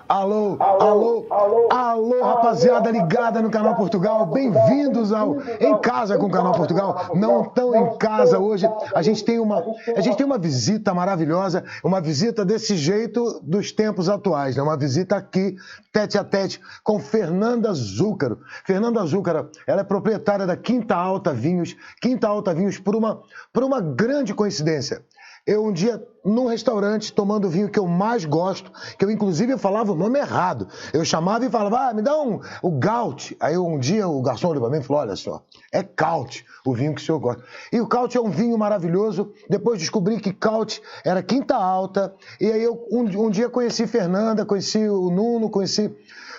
Alô, alô, alô, rapaziada ligada no Canal Portugal, bem-vindos ao Em Casa com o Canal Portugal. Não tão em casa hoje, a gente tem uma visita maravilhosa, uma visita desse jeito dos tempos atuais, né? Uma visita aqui, tete a tete, com Fernanda Zúcaro. Fernanda Zúcaro, ela é proprietária da Quinta Alta Vinhos por uma grande coincidência. Eu um dia, num restaurante, tomando o vinho que eu mais gosto, que eu inclusive falava o nome errado. Eu chamava e falava, me dá o Gaut. Aí um dia o garçom olhou para mim e falou, olha só, é Caut, o vinho que o senhor gosta. E o Caut é um vinho maravilhoso. Depois descobri que Caut era Quinta Alta. E aí eu um dia conheci Fernanda, conheci o Nuno, conheci,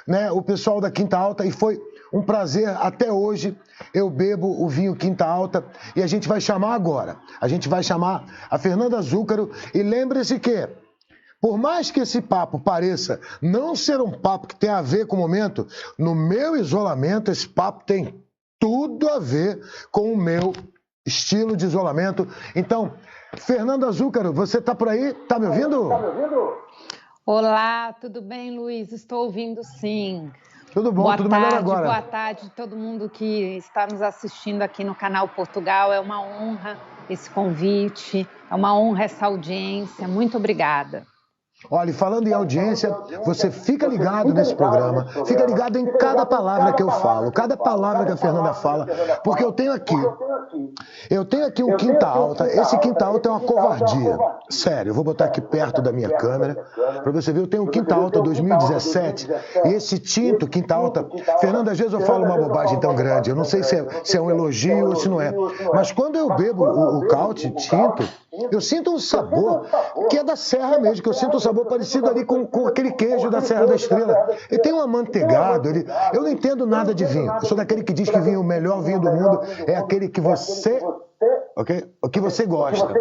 né, o pessoal da Quinta Alta e foi um prazer. Até hoje eu bebo o vinho Quinta Alta e a gente vai chamar agora. A gente vai chamar a Fernanda Zúcaro e lembre-se que, por mais que esse papo pareça não ser um papo que tem a ver com o momento, no meu isolamento esse papo tem tudo a ver com o meu estilo de isolamento. Então, Fernanda Zúcaro, você tá por aí? Tá me ouvindo? Olá, tudo bem, Luiz? Estou ouvindo, sim. Tudo bom, tudo melhor agora. Boa tarde, todo mundo que está nos assistindo aqui no Canal Portugal. É uma honra esse convite, é uma honra essa audiência. Muito obrigada. Olha, e falando em audiência, você fica ligado nesse programa, fica ligado em cada palavra que eu falo, cada palavra que a Fernanda fala, porque eu tenho aqui um Quinta Alta. Esse Quinta Alta é uma covardia. Sério, eu vou botar aqui perto da minha câmera para você ver. Eu tenho um Quinta Alta 2017 e esse tinto Quinta Alta, Fernanda, às vezes eu falo uma bobagem tão grande, eu não sei se é um elogio ou se não é, mas quando eu bebo o Caut tinto, eu sinto um sabor que é da Serra mesmo, que eu sinto um sabor parecido ali com aquele queijo da Serra da Estrela. Ele tem um amanteigado, eu não entendo nada de vinho. Eu sou daquele que diz que vinho, o melhor vinho do mundo é aquele que você, ok? O que você gosta.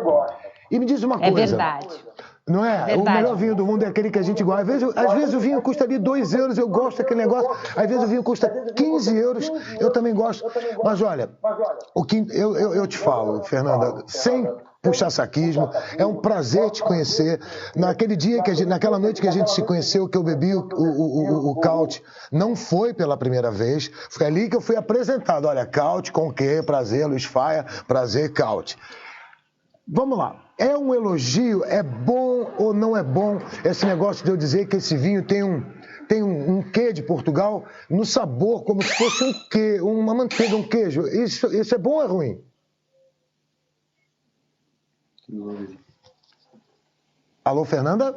E me diz uma coisa. É verdade. Não é? Verdade. O melhor vinho do mundo é aquele que a gente gosta. Às vezes o vinho custa ali 2 euros, eu gosto daquele negócio. Às vezes o vinho custa 15 euros, eu também gosto. Mas olha, eu te falo, Fernanda, sem puxar saquismo, é um prazer te conhecer. Naquela noite que a gente se conheceu, que eu bebi o Caut, não foi pela primeira vez, foi ali que eu fui apresentado. Olha, Caut com o quê? Prazer, Luiz Faia, prazer, Caut. Vamos lá. É um elogio? É bom ou não é bom esse negócio de eu dizer que esse vinho tem um quê de Portugal no sabor, como se fosse um quê, uma manteiga, um queijo? Isso é bom ou é ruim? Alô, Fernanda?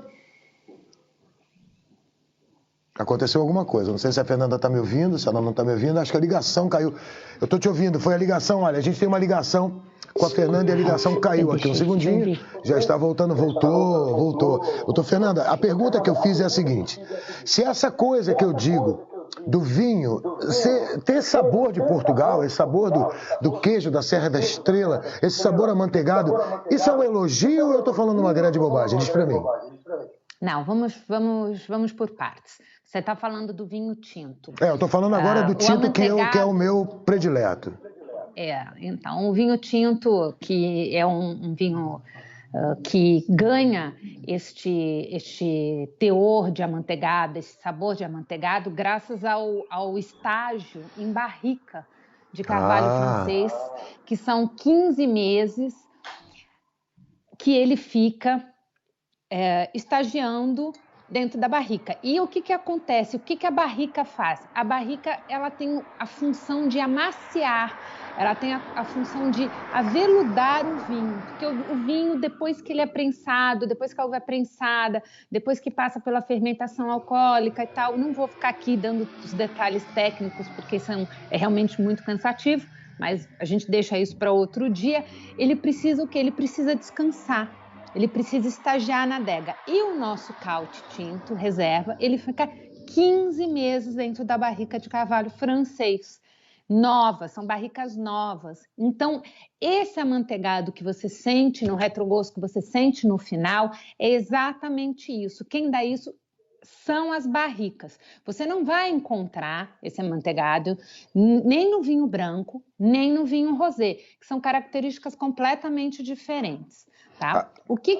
Aconteceu alguma coisa. Não sei se a Fernanda está me ouvindo, se ela não está me ouvindo. Acho que a ligação caiu. Eu estou te ouvindo. Foi a ligação. Olha, a gente tem uma ligação com a Fernanda e a ligação caiu aqui. Um segundinho. Já está voltando. Voltou. Doutor Fernanda, a pergunta que eu fiz é a seguinte. Se essa coisa que eu digo do vinho ter sabor de Portugal, esse sabor do queijo da Serra da Estrela, esse sabor amanteigado, isso é um elogio ou eu estou falando uma grande bobagem? Diz para mim. Não, vamos por partes. Você está falando do vinho tinto. Eu estou falando agora do tinto que é o meu predileto. Então, o vinho tinto, que é um vinho que ganha este teor de amanteigado, esse sabor de amanteigado, graças ao estágio em barrica de carvalho francês, que são 15 meses que ele fica estagiando dentro da barrica. E o que acontece? O que a barrica faz? A barrica, ela tem a função de amaciar, ela tem a função de aveludar o vinho, porque o vinho, depois que ele é prensado, depois que a uva é prensada, depois que passa pela fermentação alcoólica e tal, não vou ficar aqui dando os detalhes técnicos, porque é realmente muito cansativo, mas a gente deixa isso para outro dia. Ele precisa o quê? Ele precisa descansar. Ele precisa estagiar na adega. E o nosso Caut tinto, reserva, ele fica 15 meses dentro da barrica de carvalho francês. Novas, são barricas novas. Então, esse amanteigado que você sente no retrogosto, que você sente no final, é exatamente isso. Quem dá isso são as barricas. Você não vai encontrar esse amanteigado nem no vinho branco, nem no vinho rosé, que são características completamente diferentes. Tá?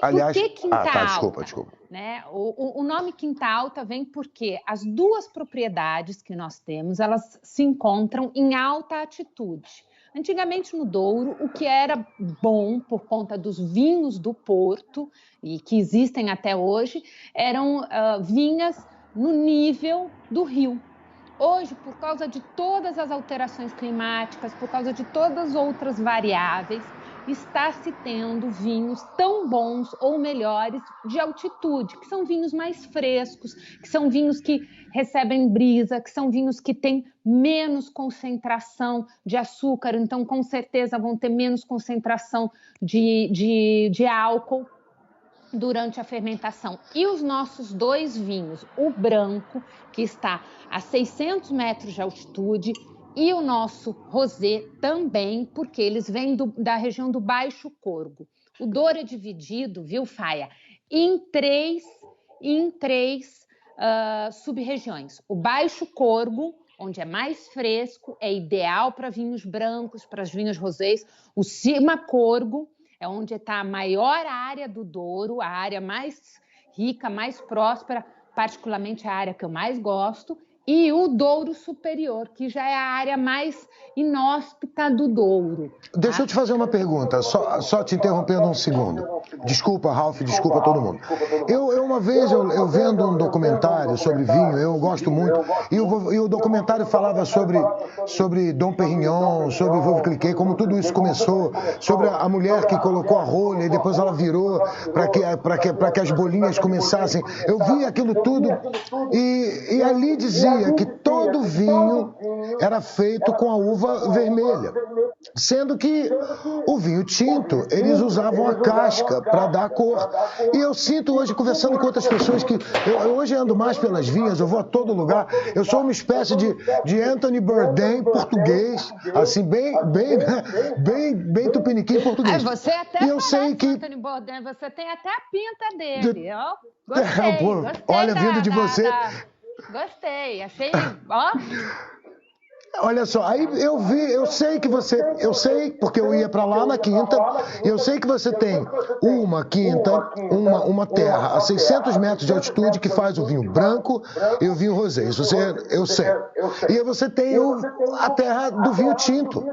Aliás, Quinta Alta? Desculpa. né? O nome Quinta Alta vem porque as duas propriedades que nós temos, elas se encontram em alta altitude. Antigamente no Douro, o que era bom por conta dos vinhos do Porto, e que existem até hoje, eram vinhas no nível do rio. Hoje, por causa de todas as alterações climáticas, por causa de todas as outras variáveis, está se tendo vinhos tão bons ou melhores de altitude, que são vinhos mais frescos, que são vinhos que recebem brisa, que são vinhos que têm menos concentração de açúcar, então com certeza vão ter menos concentração de álcool durante a fermentação. E os nossos dois vinhos, o branco, que está a 600 metros de altitude, e o nosso rosé também, porque eles vêm da região do Baixo Corgo. O Douro é dividido, viu, Faia, em três sub-regiões. O Baixo Corgo, onde é mais fresco, é ideal para vinhos brancos, para os vinhos rosés. O Cima Corgo é onde está a maior área do Douro, a área mais rica, mais próspera, particularmente a área que eu mais gosto. E o Douro Superior, que já é a área mais inóspita do Douro. Deixa eu te fazer uma pergunta, só te interrompendo um segundo. Desculpa, Ralf, desculpa todo mundo. Uma vez eu vendo um documentário sobre vinho, eu gosto muito, e o documentário falava sobre Dom Perignon, sobre Veuve Clicquot, como tudo isso começou, sobre a mulher que colocou a rolha e depois ela virou para que as bolinhas começassem. Eu vi aquilo tudo e ali dizia que todo vinho era feito com a uva vermelha, sendo que o vinho tinto, eles usavam a casca para dar a cor. E eu sinto hoje, conversando com outras pessoas, que eu hoje ando mais pelas vinhas, eu vou a todo lugar, eu sou uma espécie de Anthony Bourdain português, assim, bem tupiniquim português. Você até e eu sei que Anthony Bourdain, você tem até a pinta dele, ó. Gostei, olha, vindo de você... Gostei, achei, ó. Olha só, aí eu sei porque eu ia para lá na quinta, eu sei que você tem uma quinta, uma terra a 600 metros de altitude que faz o vinho branco e o vinho rosé, isso eu sei. E aí você tem a terra do vinho tinto.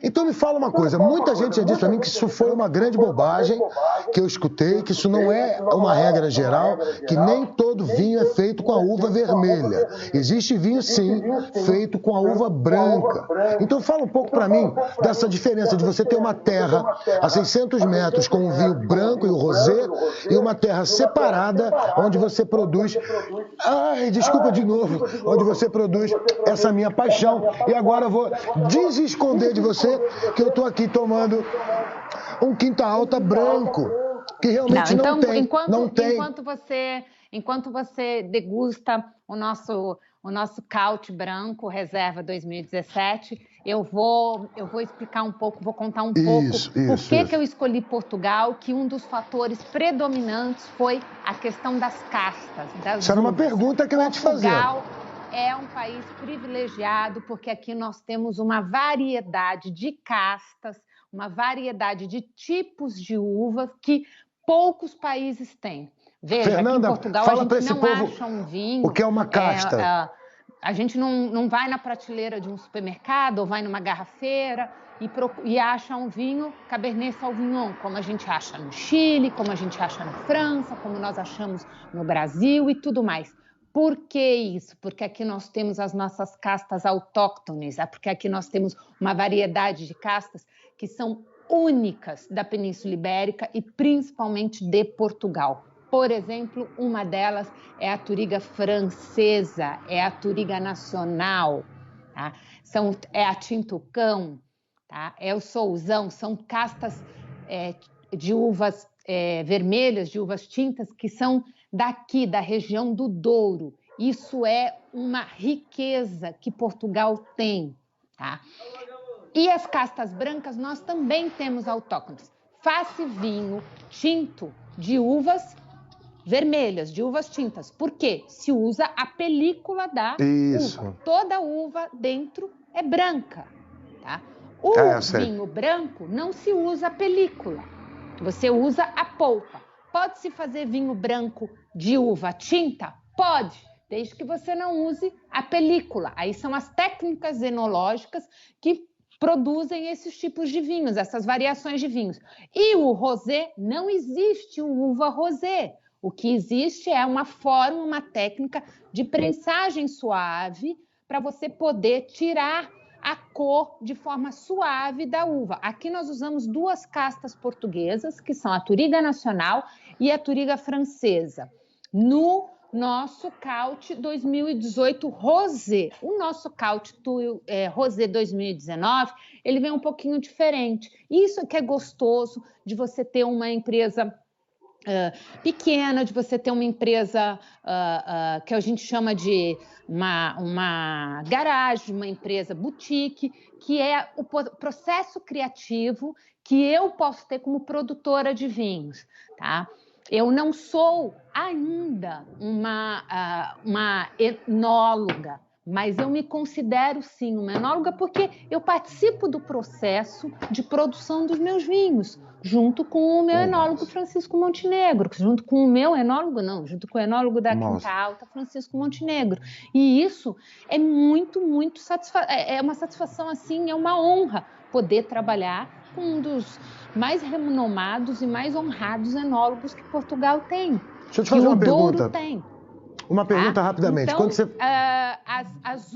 Então me fala uma coisa, muita gente já disse para mim que isso foi uma grande bobagem, que eu escutei, que isso não é uma regra geral, que nem todo vinho é feito com a uva vermelha. Existe vinho, sim, feito com a uva branca. Então fala um pouco para mim dessa diferença de você ter uma terra a 600 metros com o vinho branco e o rosé e uma terra separada onde você produz, desculpa de novo, onde você produz essa minha paixão. E agora eu vou desesconder de você que eu estou aqui tomando um Quinta Alta branco, que realmente não tem. Enquanto você degusta o nosso Caute Branco Reserva 2017, eu vou explicar um pouco, vou contar um pouco por que eu escolhi Portugal, que um dos fatores predominantes foi a questão das castas. Isso era uma pergunta que eu ia te fazer. Portugal é um país privilegiado porque aqui nós temos uma variedade de castas, uma variedade de tipos de uvas que poucos países têm. Veja, Fernanda, aqui em Portugal fala a gente não acha um vinho... O que é uma casta? A gente não vai na prateleira de um supermercado ou vai numa garrafeira e acha um vinho Cabernet Sauvignon, como a gente acha no Chile, como a gente acha na França, como nós achamos no Brasil e tudo mais. Por que isso? Porque aqui nós temos as nossas castas autóctones, porque aqui nós temos uma variedade de castas que são únicas da Península Ibérica e principalmente de Portugal. Por exemplo, uma delas é a Touriga francesa, é a Touriga nacional, tá? É a Tintucão, tá? É o Sousão, são castas de uvas vermelhas, de uvas tintas, que são daqui, da região do Douro. Isso é uma riqueza que Portugal tem, tá? E as castas brancas nós também temos autóctones. Faz-se vinho tinto de uvas vermelhas, de uvas tintas. Por quê? Se usa a película da uva. Toda uva dentro é branca, tá? O vinho branco não se usa a película, você usa a polpa. Pode-se fazer vinho branco de uva tinta? Pode, desde que você não use a película. Aí são as técnicas enológicas que produzem esses tipos de vinhos, essas variações de vinhos. E o rosé, não existe o uva rosé. O que existe é uma forma, uma técnica de prensagem suave para você poder tirar a cor de forma suave da uva. Aqui nós usamos 2 castas portuguesas, que são a Touriga Nacional e a Touriga Francesa, no nosso Caute 2018 Rosé. O nosso Caute Rosé 2019, ele vem um pouquinho diferente. Isso é que é gostoso de você ter uma empresa pequena, de você ter uma empresa que a gente chama de uma garagem, uma empresa boutique, que é o processo criativo que eu posso ter como produtora de vinhos, tá? Eu não sou ainda uma enóloga, mas eu me considero sim uma enóloga porque eu participo do processo de produção dos meus vinhos, junto com o meu enólogo Francisco Montenegro, junto com o meu enólogo, não, junto com o enólogo da Quinta Alta, Francisco Montenegro. E isso é muito, muito é uma satisfação, assim, é uma honra poder trabalhar com um dos mais renomados e mais honrados enólogos que Portugal tem. Deixa eu te fazer uma pergunta. Douro tem. Uma pergunta rapidamente. Então, quando você... as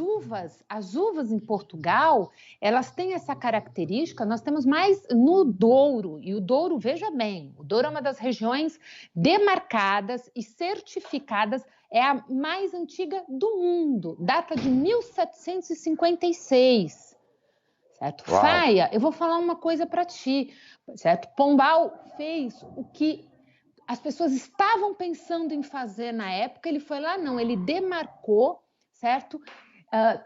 uvas em Portugal, elas têm essa característica, nós temos mais no Douro, e o Douro, veja bem, o Douro é uma das regiões demarcadas e certificadas, é a mais antiga do mundo, data de 1756, certo? Uau. Faia, eu vou falar uma coisa para ti, certo? Pombal fez o que as pessoas estavam pensando em fazer na época, ele foi lá, não, ele demarcou, certo?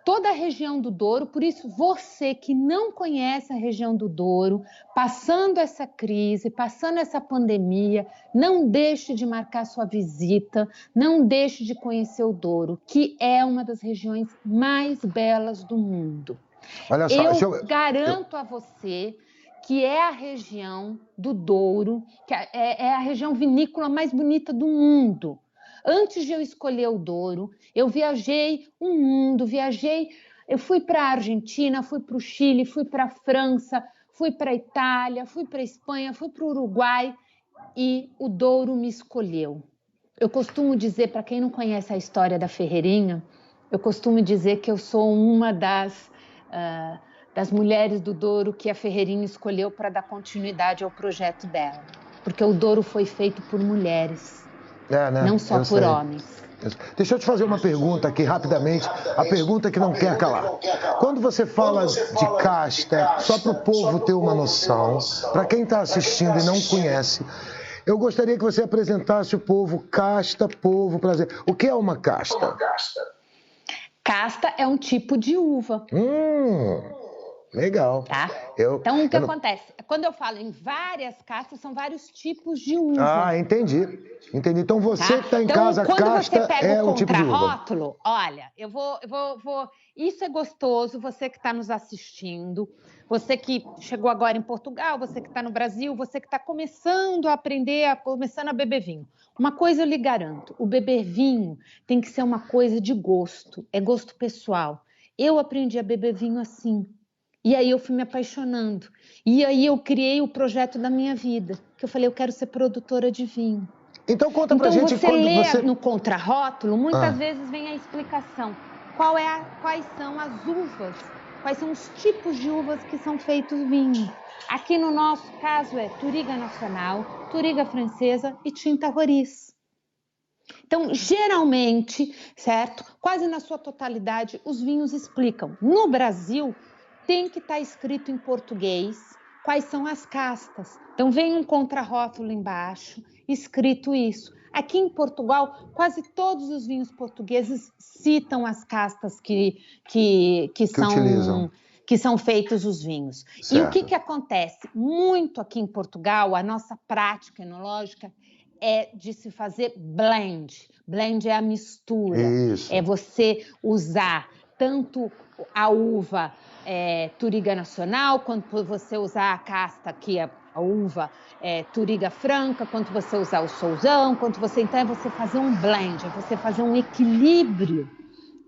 Toda a região do Douro, por isso você que não conhece a região do Douro, passando essa crise, passando essa pandemia, não deixe de marcar sua visita, não deixe de conhecer o Douro, que é uma das regiões mais belas do mundo. Olha só, eu garanto a você que é a região do Douro, que é a região vinícola mais bonita do mundo. Antes de eu escolher o Douro, eu viajei o mundo, eu fui para a Argentina, fui para o Chile, fui para a França, fui para a Itália, fui para a Espanha, fui para o Uruguai e o Douro me escolheu. Eu costumo dizer, para quem não conhece a história da Ferreirinha, eu costumo dizer que eu sou uma das mulheres do Douro que a Ferreirinha escolheu para dar continuidade ao projeto dela. Porque o Douro foi feito por mulheres, né? Não só por homens. Deixa eu te fazer uma pergunta aqui rapidamente, a pergunta que não quer calar. Quando você fala de casta, só para o povo ter uma noção, para quem está assistindo e não conhece, eu gostaria que você apresentasse o povo casta, povo, prazer. O que é uma casta? Casta é um tipo de uva. Legal. Tá? Então, o que acontece? Quando eu falo em várias castas, são vários tipos de uva. Ah, entendi. Então, você que está em casa, quando casta você pega é o um tipo de uva. contrarótulo, olha, eu vou... Isso é gostoso, você que está nos assistindo, você que chegou agora em Portugal, você que está no Brasil, você que está começando a aprender, começando a beber vinho. Uma coisa eu lhe garanto, o beber vinho tem que ser uma coisa de gosto, é gosto pessoal. Eu aprendi a beber vinho assim. E aí eu fui me apaixonando. E aí eu criei o projeto da minha vida, que eu falei, eu quero ser produtora de vinho. Então conta pra gente você quando lê você... no contrarótulo, muitas vezes vem a explicação. Quais são as uvas, quais são os tipos de uvas que são feitos vinho. Aqui no nosso caso é Touriga Nacional, Touriga Francesa e Tinta Roriz. Então, geralmente, certo? Quase na sua totalidade, os vinhos explicam. No Brasil, tem que estar escrito em português quais são as castas. Então, vem um contrarótulo embaixo, escrito isso. Aqui em Portugal, quase todos os vinhos portugueses citam as castas que são feitos os vinhos. Certo. E o que acontece? Muito aqui em Portugal, a nossa prática enológica é de se fazer blend. Blend é a mistura. Isso. É você usar tanto a uva Touriga Nacional, quanto você usar a casta que a uva Touriga Franca, quanto você usar o Sousão, quanto você... Então é você fazer um blend, é você fazer um equilíbrio,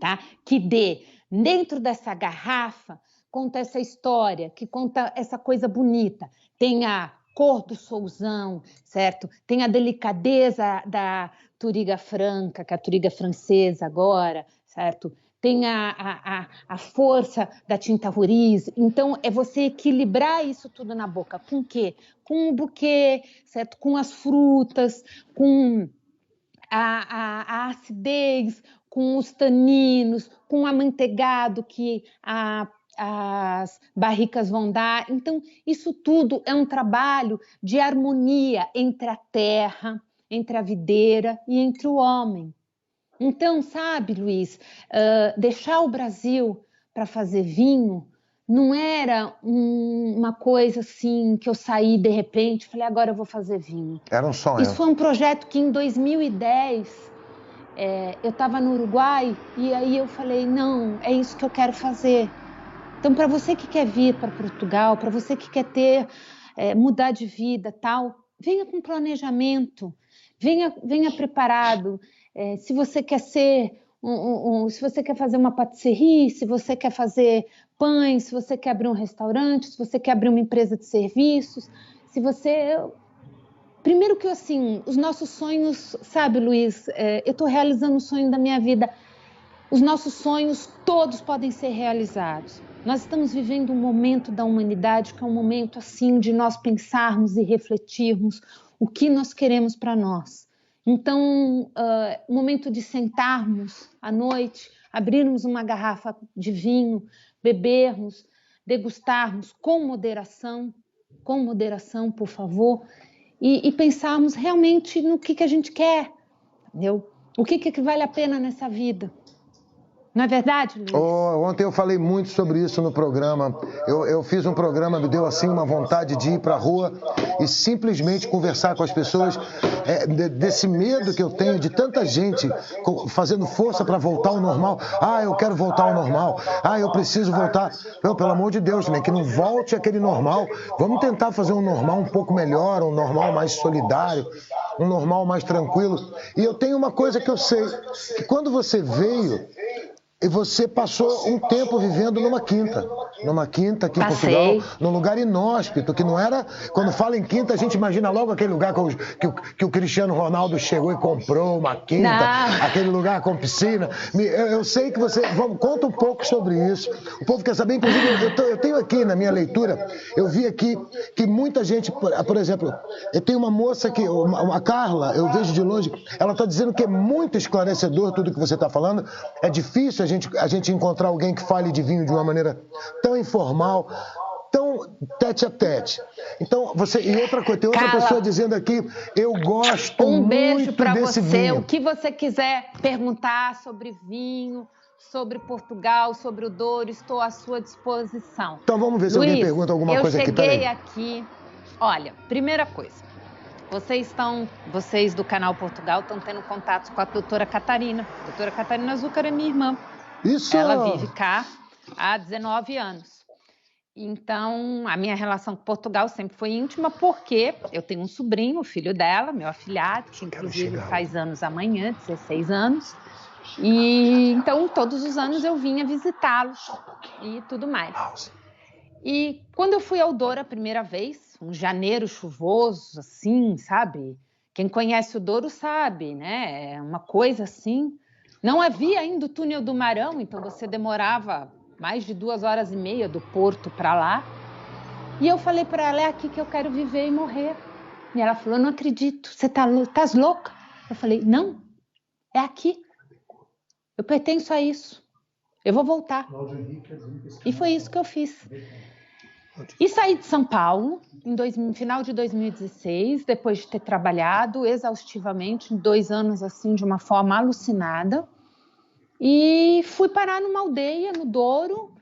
tá? Que dê, dentro dessa garrafa, conta essa história, que conta essa coisa bonita. Tem a cor do Sousão, certo? Tem a delicadeza da Touriga Franca, que é a Touriga francesa agora, certo? Tem a força da tinta Roriz. Então, é você equilibrar isso tudo na boca. Com o quê? Com o buquê, certo? Com as frutas, com a acidez, com os taninos, com o amanteigado que as barricas vão dar. Então, isso tudo é um trabalho de harmonia entre a terra, entre a videira e entre o homem. Então, sabe, Luiz, deixar o Brasil para fazer vinho não era uma coisa assim que eu saí de repente e falei, agora eu vou fazer vinho. Era um sonho. Isso foi um projeto que em 2010 eu estava no Uruguai e aí eu falei, não, é isso que eu quero fazer. Então, para você que quer vir para Portugal, para você que quer mudar de vida, tal, venha com planejamento, venha preparado. Se você quer ser se você quer fazer uma patisserie, se você quer fazer pães, se você quer abrir um restaurante, se você quer abrir uma empresa de serviços, se você... Primeiro que, assim, os nossos sonhos, sabe, Luiz, eu estou realizando o sonho da minha vida. Os nossos sonhos todos podem ser realizados. Nós estamos vivendo um momento da humanidade que é um momento, assim, de nós pensarmos e refletirmos o que nós queremos para nós. Então, momento de sentarmos à noite, abrirmos uma garrafa de vinho, bebermos, degustarmos com moderação, por favor, e pensarmos realmente no que a gente quer, entendeu? O que vale a pena nessa vida. Não é verdade, Luiz? Ontem eu falei muito sobre isso no programa. Eu fiz um programa, me deu assim uma vontade de ir para a rua e simplesmente conversar com as pessoas desse medo que eu tenho de tanta gente fazendo força para voltar ao normal. Eu quero voltar ao normal. Eu preciso voltar. Não, pelo amor de Deus, né? Que não volte aquele normal. Vamos tentar fazer um normal um pouco melhor, um normal mais solidário, um normal mais tranquilo. E eu tenho uma coisa que eu sei, que quando você veio... E você passou um tempo vivendo numa quinta aqui em Portugal, num lugar inóspito, que não era... Quando fala em quinta, a gente imagina logo aquele lugar que o Cristiano Ronaldo chegou e comprou uma quinta, aquele lugar com piscina. Eu sei que você... Conta um pouco sobre isso. O povo quer saber, inclusive, eu tenho aqui na minha leitura, eu vi aqui que muita gente, por exemplo, eu tenho uma moça que, a Carla, eu vejo de longe, ela está dizendo que é muito esclarecedor tudo que você está falando, é difícil a gente encontrar alguém que fale de vinho de uma maneira tão informal, tão tete a tete. Então, e outra coisa, tem outra pessoa dizendo aqui, eu gosto muito desse vinho. Um beijo para você, o que você quiser perguntar sobre vinho, sobre Portugal, sobre o Douro, estou à sua disposição. Então vamos ver se alguém pergunta alguma coisa aqui. Eu cheguei aqui, olha, primeira coisa, vocês do Canal Portugal estão tendo contatos com a doutora Catarina. A doutora Catarina Azúcar é minha irmã. Isso! Ela vive cá há 19 anos. Então, a minha relação com Portugal sempre foi íntima, porque eu tenho um sobrinho, o filho dela, meu afilhado, que inclusive faz anos amanhã, 16 anos. E então, todos os anos eu vinha visitá-los e tudo mais. E quando eu fui ao Douro a primeira vez, um janeiro chuvoso, assim, sabe? Quem conhece o Douro sabe, né? É uma coisa assim. Não havia ainda o túnel do Marão, então você demorava mais de 2h30 do Porto para lá. E eu falei para ela, é aqui que eu quero viver e morrer. E ela falou, não acredito, você estás louca? Eu falei, não, é aqui. Eu pertenço a isso. Eu vou voltar. E foi isso que eu fiz. E saí de São Paulo no final de 2016, depois de ter trabalhado exaustivamente, 2 anos assim, de uma forma alucinada. E fui parar numa aldeia no Douro,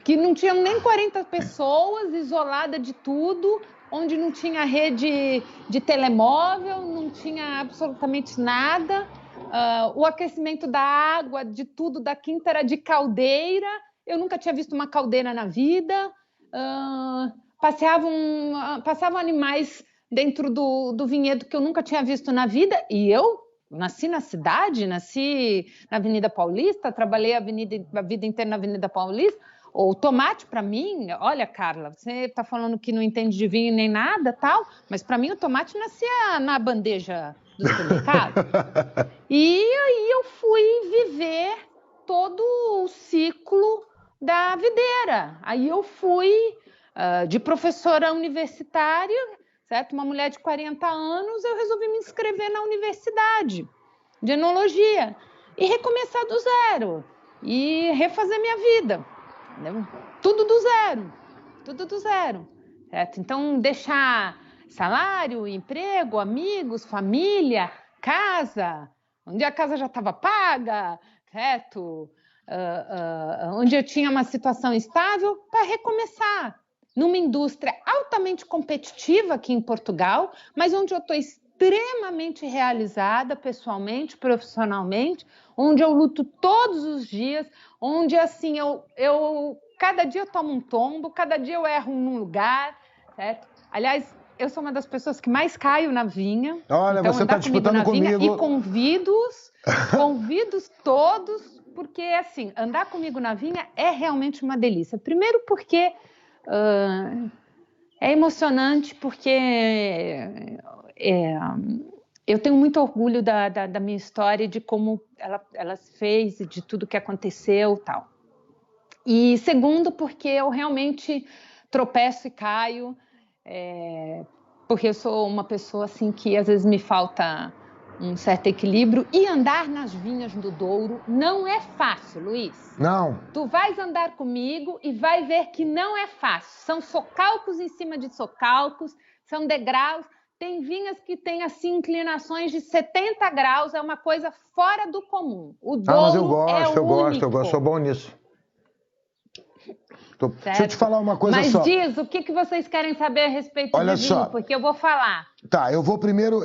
que não tinha nem 40 pessoas, isolada de tudo, onde não tinha rede de telemóvel, não tinha absolutamente nada. O aquecimento da água, de tudo da quinta era de caldeira. Eu nunca tinha visto uma caldeira na vida. passavam animais dentro do vinhedo que eu nunca tinha visto na vida, e eu nasci na cidade, nasci na Avenida Paulista, trabalhei a vida inteira na Avenida Paulista. O tomate, para mim, olha, Carla, você está falando que não entende de vinho nem nada, tal, mas para mim o tomate nascia na bandeja do supermercado. E aí eu fui viver todo o ciclo da videira. Aí eu fui de professora universitária, certo? Uma mulher de 40 anos, eu resolvi me inscrever na universidade de enologia e recomeçar do zero e refazer minha vida. Entendeu? Tudo do zero, certo? Então, deixar salário, emprego, amigos, família, casa, onde a casa já estava paga, certo? Onde eu tinha uma situação estável, para recomeçar numa indústria altamente competitiva aqui em Portugal, mas onde eu estou extremamente realizada pessoalmente, profissionalmente, onde eu luto todos os dias, onde assim eu cada dia eu tomo um tombo, cada dia eu erro num lugar, certo? Aliás, eu sou uma das pessoas que mais caio na vinha. Olha, então, você está disputando comigo. E convido todos, porque assim, andar comigo na vinha é realmente uma delícia. Primeiro porque é emocionante, porque eu tenho muito orgulho da minha história, de como ela se fez e de tudo que aconteceu e tal. E segundo, porque eu realmente tropeço e caio, porque eu sou uma pessoa assim que às vezes me falta um certo equilíbrio, e andar nas vinhas do Douro não é fácil, Luiz. Não. Tu vais andar comigo e vai ver que não é fácil. São socalcos em cima de socalcos, são degraus. Tem vinhas que têm assim inclinações de 70 graus, é uma coisa fora do comum. O Douro mas eu gosto, único. eu gosto, sou bom nisso. Deixa eu te falar uma coisa Mas só. Mas diz, o que vocês querem saber a respeito Olha de vinho? só. Porque eu vou falar. Tá, eu vou primeiro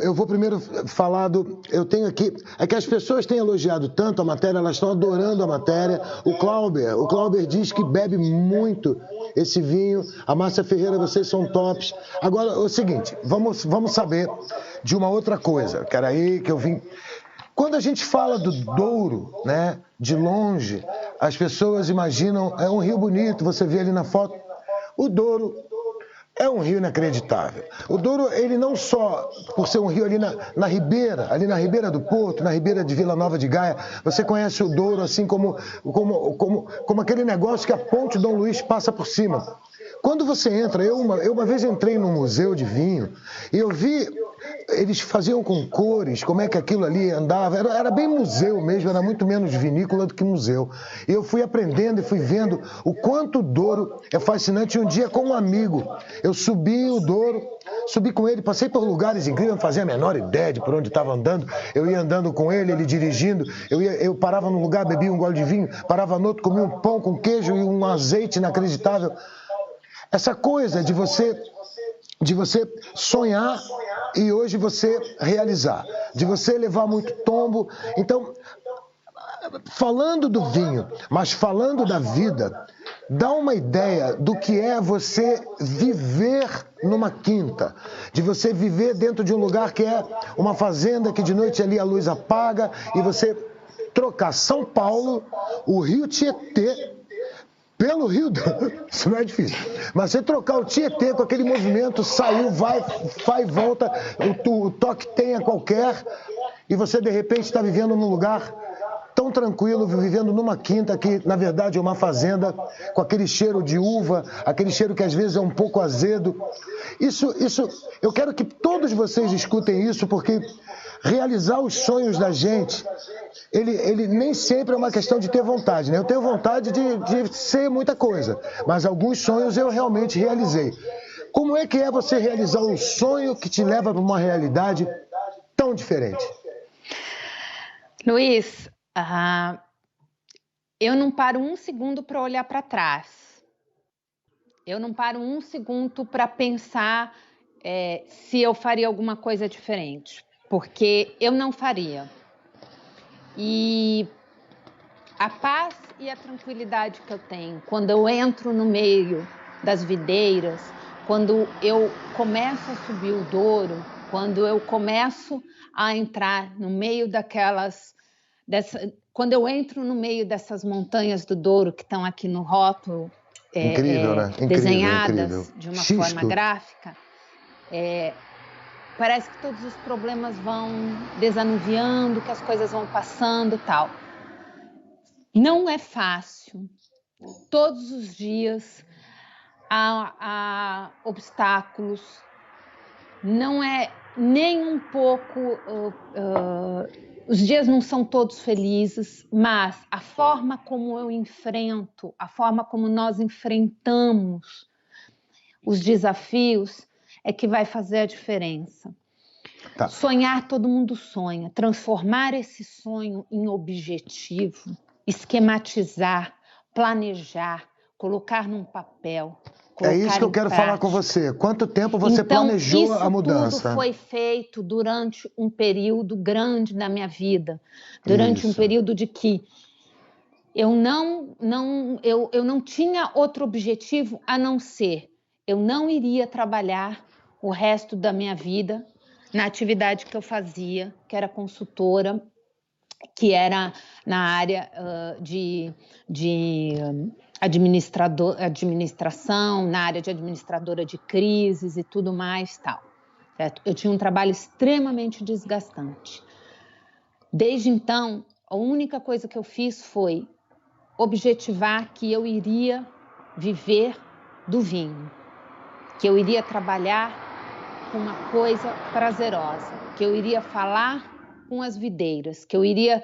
falar do... Eu tenho aqui... É que as pessoas têm elogiado tanto a matéria, elas estão adorando a matéria. O Clauber diz que bebe muito esse vinho. A Márcia Ferreira, vocês são tops. Agora, é o seguinte, vamos saber de uma outra coisa, que era aí que eu vim... Quando a gente fala do Douro, né, de longe, as pessoas imaginam, é um rio bonito, você vê ali na foto. O Douro é um rio inacreditável. O Douro, ele não só por ser um rio ali na ribeira do Porto, na ribeira de Vila Nova de Gaia, você conhece o Douro assim como aquele negócio que a ponte Dom Luís passa por cima. Quando você entra, eu uma vez entrei num museu de vinho e eu vi... Eles faziam com cores, como é que aquilo ali andava, era bem museu mesmo, era muito menos vinícola do que museu. E eu fui aprendendo e fui vendo o quanto o Douro é fascinante. Um dia, com um amigo, eu subi o Douro, subi com ele, passei por lugares incríveis, não fazia a menor ideia de por onde estava andando. Eu ia andando com ele dirigindo, eu parava num lugar, bebia um gole de vinho, parava no outro, comia um pão com queijo e um azeite inacreditável. Essa coisa de você sonhar e hoje você realizar, de você levar muito tombo. Então, falando do vinho, mas falando da vida, dá uma ideia do que é você viver numa quinta, de você viver dentro de um lugar que é uma fazenda, que de noite ali a luz apaga, e você trocar São Paulo, o Rio Tietê, pelo Rio Douro. Isso não é difícil. Mas você trocar o Tietê com aquele movimento, saiu, vai e volta, o toque tem a qualquer, e você de repente está vivendo num lugar tão tranquilo, vivendo numa quinta que na verdade é uma fazenda, com aquele cheiro de uva, aquele cheiro que às vezes é um pouco azedo. Isso, eu quero que todos vocês escutem isso, porque realizar os sonhos da gente, ele nem sempre é uma questão de ter vontade, né? Eu tenho vontade de ser muita coisa, mas alguns sonhos eu realmente realizei. Como é que é você realizar um sonho que te leva para uma realidade tão diferente? Luiz, eu não paro um segundo para olhar para trás. Eu não paro um segundo para pensar se eu faria alguma coisa diferente, porque eu não faria. E a paz e a tranquilidade que eu tenho quando eu entro no meio das videiras, quando eu começo a subir o Douro, quando eu começo a entrar no meio quando eu entro no meio dessas montanhas do Douro que estão aqui no rótulo, incrível, né? Incrível, desenhadas incrível. de uma forma gráfica, parece que todos os problemas vão desanuviando, que as coisas vão passando e tal. Não é fácil. Todos os dias há obstáculos. Não é nem um pouco... os dias não são todos felizes, mas a forma como eu enfrento, a forma como nós enfrentamos os desafios é que vai fazer a diferença. Tá. Sonhar, todo mundo sonha. Transformar esse sonho em objetivo, esquematizar, planejar, colocar num papel. É isso que eu quero falar com você. Quanto tempo você planejou a mudança? Isso tudo foi feito durante um período grande da minha vida. Durante um período de que eu não tinha outro objetivo a não ser eu não iria trabalhar o resto da minha vida na atividade que eu fazia, que era consultora, que era na área de administração, na área de administradora de crises e tudo mais, tal. Certo? Eu tinha um trabalho extremamente desgastante. Desde então, a única coisa que eu fiz foi objetivar que eu iria viver do vinho, que eu iria trabalhar com uma coisa prazerosa, que eu iria falar com as videiras, que eu iria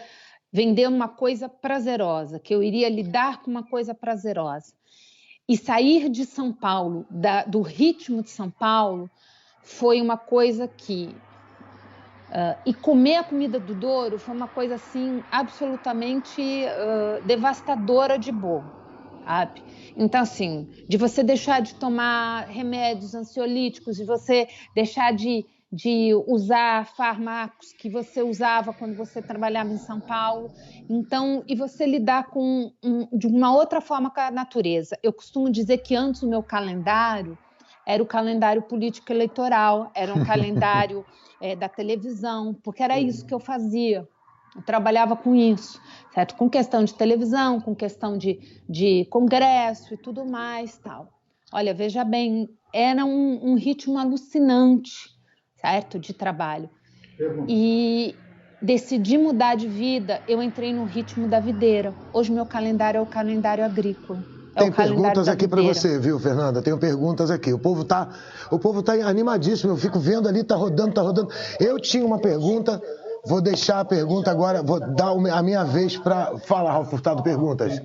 vender uma coisa prazerosa, que eu iria lidar com uma coisa prazerosa. E sair de São Paulo, do ritmo de São Paulo, foi uma coisa que... e comer a comida do Douro foi uma coisa assim absolutamente devastadora de boa, sabe? Então, assim, de você deixar de tomar remédios ansiolíticos, de você deixar de usar fármacos que você usava quando você trabalhava em São Paulo. Então, e você lidar de uma outra forma com a natureza. Eu costumo dizer que antes o meu calendário era o calendário político eleitoral, era um calendário da televisão, porque era isso que eu fazia. Eu trabalhava com isso, certo? Com questão de televisão, com questão de congresso e tudo mais, tal. Olha, veja bem, era um ritmo alucinante, certo? De trabalho. E decidi mudar de vida, eu entrei no ritmo da videira. Hoje meu calendário é o calendário agrícola. Tem perguntas aqui para você, viu, Fernanda? Tenho perguntas aqui. O povo tá animadíssimo. Eu fico vendo ali, tá rodando. Eu tinha uma pergunta, vou deixar a pergunta agora, vou dar a minha vez para falar, Ralf Furtado, perguntas.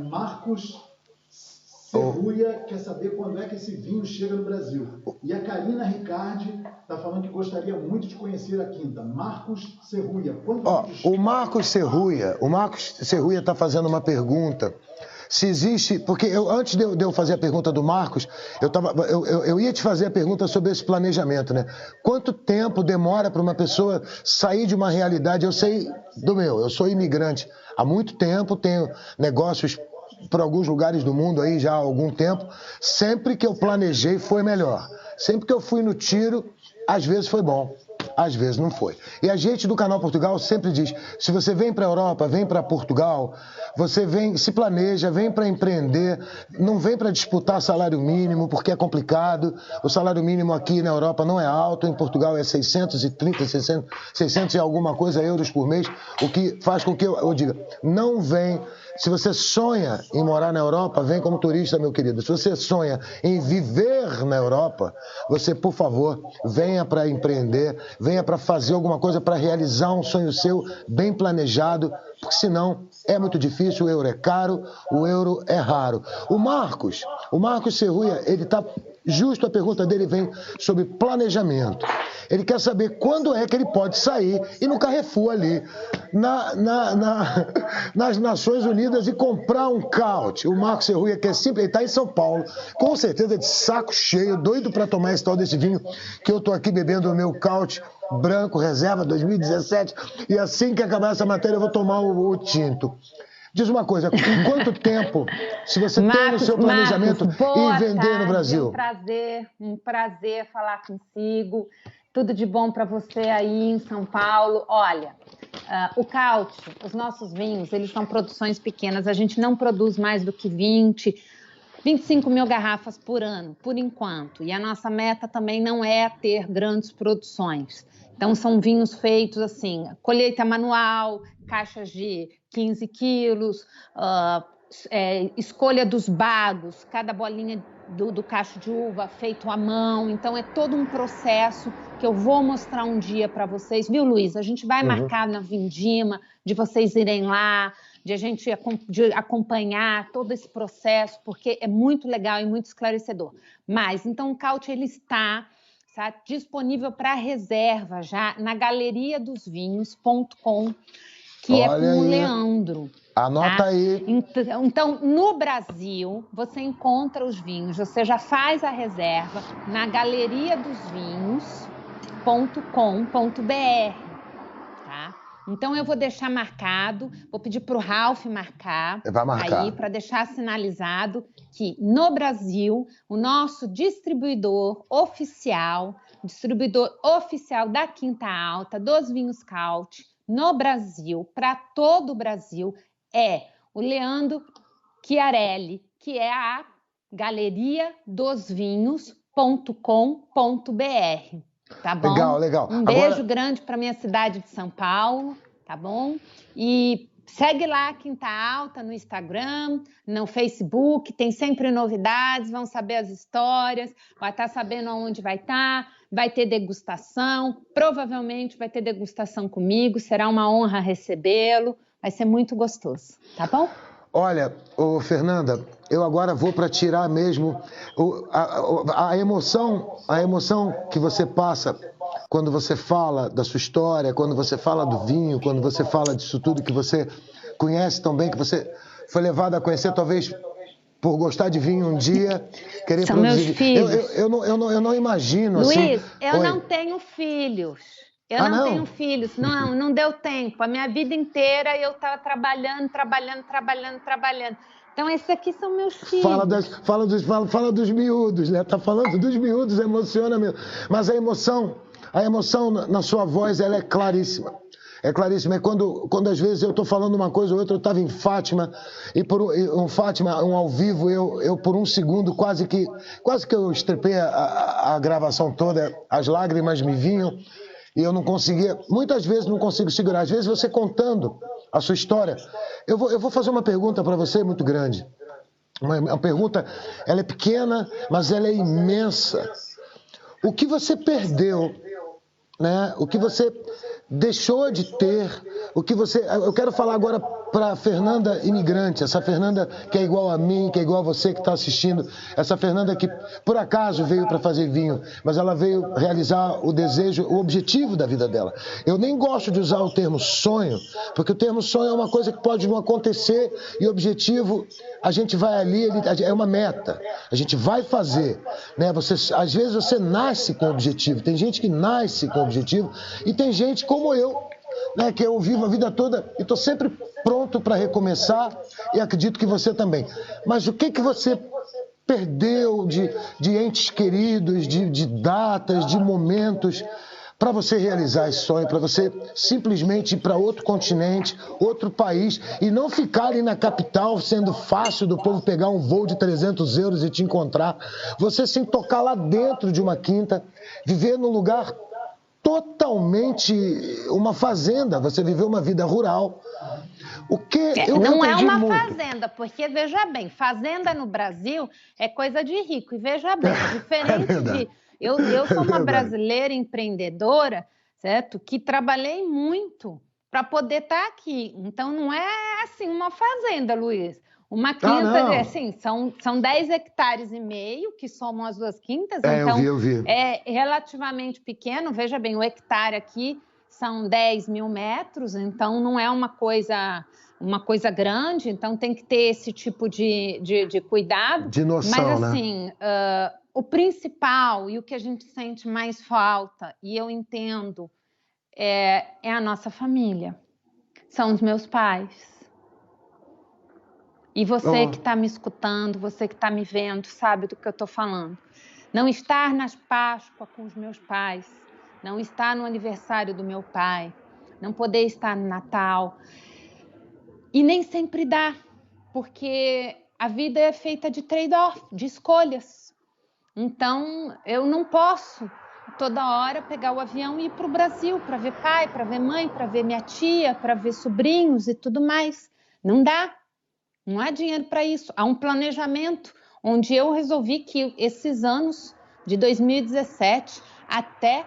Marcos Serruia quer saber quando é que esse vinho chega no Brasil. E a Karina Ricardi está falando que gostaria muito de conhecer a quinta. Marcos Serruia. O Marcos Serruia está fazendo uma pergunta. Se existe, porque antes de eu fazer a pergunta do Marcos, eu ia te fazer a pergunta sobre esse planejamento, né? Quanto tempo demora para uma pessoa sair de uma realidade? Eu sei eu sou imigrante há muito tempo, tenho negócios por alguns lugares do mundo aí já há algum tempo. Sempre que eu planejei foi melhor. Sempre que eu fui no tiro, às vezes foi bom. Às vezes não foi. E a gente do Canal Portugal sempre diz, se você vem para a Europa, vem para Portugal, você se planeja, vem para empreender, não vem para disputar salário mínimo, porque é complicado. O salário mínimo aqui na Europa não é alto, em Portugal é 630, 600 e alguma coisa euros por mês, o que faz com que eu diga, não vem... Se você sonha em morar na Europa, vem como turista, meu querido. Se você sonha em viver na Europa, você, por favor, venha para empreender, venha para fazer alguma coisa, para realizar um sonho seu bem planejado, porque senão é muito difícil, o euro é caro, o euro é raro. O Marcos Serruia, ele está... Justo a pergunta dele vem sobre planejamento. Ele quer saber quando é que ele pode sair e no Carrefour ali, nas Nações Unidas e comprar um caute. O Marcos Serruia, que é simples, ele está em São Paulo, com certeza de saco cheio, doido para tomar esse tal desse vinho que eu estou aqui bebendo o meu caute branco, reserva 2017, e assim que acabar essa matéria eu vou tomar o tinto. Diz uma coisa, em quanto tempo, se você tem no seu planejamento ir vender no Brasil? Um prazer falar contigo. Tudo de bom para você aí em São Paulo. Olha, o Caute, os nossos vinhos, eles são produções pequenas. A gente não produz mais do que 25 mil garrafas por ano, por enquanto. E a nossa meta também não é ter grandes produções. Então, são vinhos feitos assim, colheita manual, caixas de 15 quilos, escolha dos bagos, cada bolinha do cacho de uva feito à mão. Então, é todo um processo que eu vou mostrar um dia para vocês. Viu, Luiz? A gente vai marcar na Vindima, de vocês irem lá, de a gente acompanhar todo esse processo, porque é muito legal e muito esclarecedor. Mas, então, o Caute, ele está disponível para reserva já na galeriadosvinhos.com, que é com o Leandro. Anota aí. Então, no Brasil, você encontra os vinhos, você já faz a reserva na galeriadosvinhos.com.br, tá? Então, eu vou deixar marcado, vou pedir para o Ralph marcar aí, para deixar sinalizado que no Brasil, o nosso distribuidor oficial da Quinta Alta, dos vinhos Caute, no Brasil, para todo o Brasil, é o Leandro Chiarelli, que é a galeriadosvinhos.com.br. Tá bom? Legal. Um beijo grande para minha cidade de São Paulo, tá bom? E segue lá a Quinta Alta no Instagram, no Facebook, tem sempre novidades, vão saber as histórias, vai estar sabendo aonde vai estar, vai ter degustação, provavelmente vai ter degustação comigo, será uma honra recebê-lo, vai ser muito gostoso, tá bom? Olha, Fernanda, eu agora vou para tirar mesmo a emoção que você passa quando você fala da sua história, quando você fala do vinho, quando você fala disso tudo que você conhece tão bem, que você foi levado a conhecer, talvez por gostar de vinho um dia, querer São produzir. Meus filhos. Eu não imagino Luiz, assim. eu não tenho filhos. Eu não tenho filhos, não deu tempo. A minha vida inteira eu estava trabalhando. Então, esses aqui são meus filhos. Fala dos miúdos, né? Tá falando dos miúdos, emociona mesmo. Mas a emoção na sua voz, ela é claríssima. É claríssimo, é quando às vezes eu estou falando uma coisa ou outra, eu estava em Fátima, e um ao vivo, eu por um segundo, quase que eu estrepei a gravação toda, as lágrimas me vinham, e eu não conseguia, muitas vezes não consigo segurar. Às vezes você contando a sua história, eu vou fazer uma pergunta para você muito grande. Uma pergunta, ela é pequena, mas ela é imensa. O que você perdeu, né? O que você deixou de ter, eu quero falar agora para a Fernanda imigrante, essa Fernanda que é igual a mim, que é igual a você que está assistindo, essa Fernanda que por acaso veio para fazer vinho, mas ela veio realizar o desejo, o objetivo da vida dela. Eu nem gosto de usar o termo sonho, porque o termo sonho é uma coisa que pode não acontecer, e o objetivo, a gente vai ali, é uma meta, a gente vai fazer, né? Às vezes você nasce com objetivo, tem gente que nasce com objetivo, e tem gente como eu, né, que eu vivo a vida toda e estou sempre pronto para recomeçar, e acredito que você também. Mas o que você perdeu de entes queridos, de datas, de momentos, para você realizar esse sonho, para você simplesmente ir para outro continente, outro país, e não ficar ali na capital, sendo fácil do povo pegar um voo de 300 euros e te encontrar. Você sim tocar lá dentro de uma quinta, viver num lugar totalmente uma fazenda, você viveu uma vida rural. Não é uma fazenda, porque veja bem, fazenda no Brasil é coisa de rico, e veja bem, diferente de... Eu sou uma brasileira empreendedora, certo? Que trabalhei muito para poder estar aqui, então não é assim uma fazenda, Luiz. Uma quinta, assim, são 10 hectares e meio, que somam as duas quintas, então eu vi. É relativamente pequeno. Veja bem, o hectare aqui são 10 mil metros, então não é uma coisa grande, então tem que ter esse tipo de cuidado. De noção, mas assim, o principal e o que a gente sente mais falta, e eu entendo, é a nossa família, são os meus pais. E você que está me escutando, você que está me vendo, sabe do que eu estou falando. Não estar nas Páscoas com os meus pais, não estar no aniversário do meu pai, não poder estar no Natal. E nem sempre dá, porque a vida é feita de trade-off, de escolhas. Então, eu não posso toda hora pegar o avião e ir para o Brasil para ver pai, para ver mãe, para ver minha tia, para ver sobrinhos e tudo mais. Não dá. Não há dinheiro para isso. Há um planejamento onde eu resolvi que esses anos, de 2017 até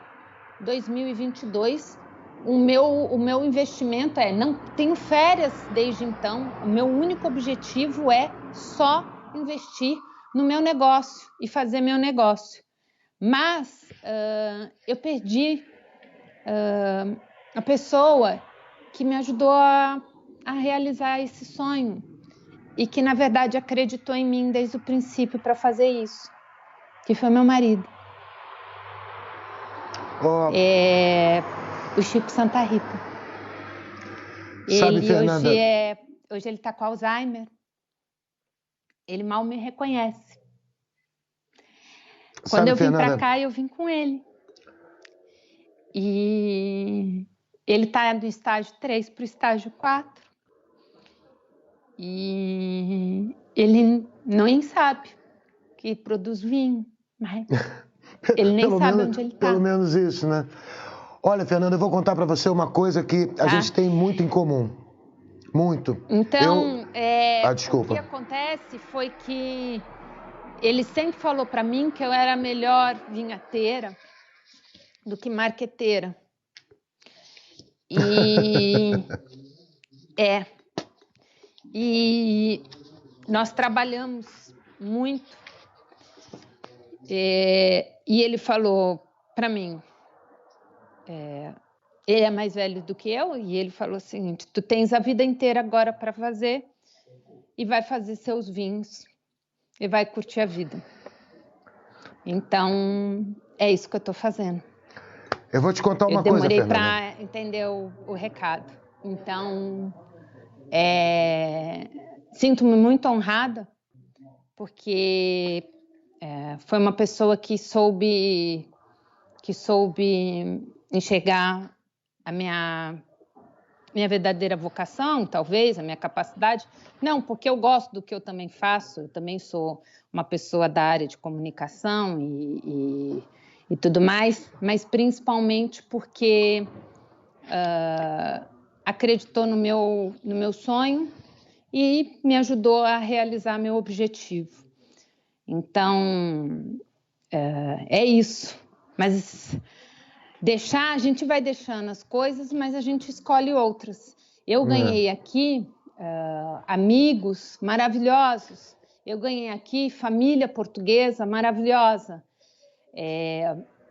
2022, o meu investimento não tenho férias desde então. O meu único objetivo é só investir no meu negócio e fazer meu negócio. Mas eu perdi a pessoa que me ajudou a realizar esse sonho e que, na verdade, acreditou em mim desde o princípio para fazer isso, que foi meu marido. O Chico Santa Rita. Sabe, ele Fernanda, hoje ele está com Alzheimer. Ele mal me reconhece. Quando eu vim para cá, eu vim com ele. E ele está do estágio 3 para o estágio 4. E ele nem sabe que produz vinho, mas ele nem sabe onde ele está. Pelo menos isso, né? Olha, Fernanda, eu vou contar para você uma coisa que a gente tem muito em comum. Muito. Então, desculpa. o que acontece foi que ele sempre falou para mim que eu era melhor vinhateira do que marqueteira. E nós trabalhamos muito. E ele falou para mim, ele é mais velho do que eu, e ele falou o seguinte: tu tens a vida inteira agora para fazer e vai fazer seus vinhos e vai curtir a vida. Então, é isso que eu estou fazendo. Eu vou te contar uma coisa, Fernanda. Eu demorei para entender o recado. Então, sinto-me muito honrada, porque foi uma pessoa que soube enxergar a minha verdadeira vocação, talvez, a minha capacidade. Não, porque eu gosto do que eu também faço, eu também sou uma pessoa da área de comunicação e tudo mais, mas principalmente porque acreditou no meu sonho e me ajudou a realizar meu objetivo. Então, é isso. Mas a gente vai deixando as coisas, mas a gente escolhe outras. Eu ganhei aqui amigos maravilhosos. Eu ganhei aqui família portuguesa maravilhosa.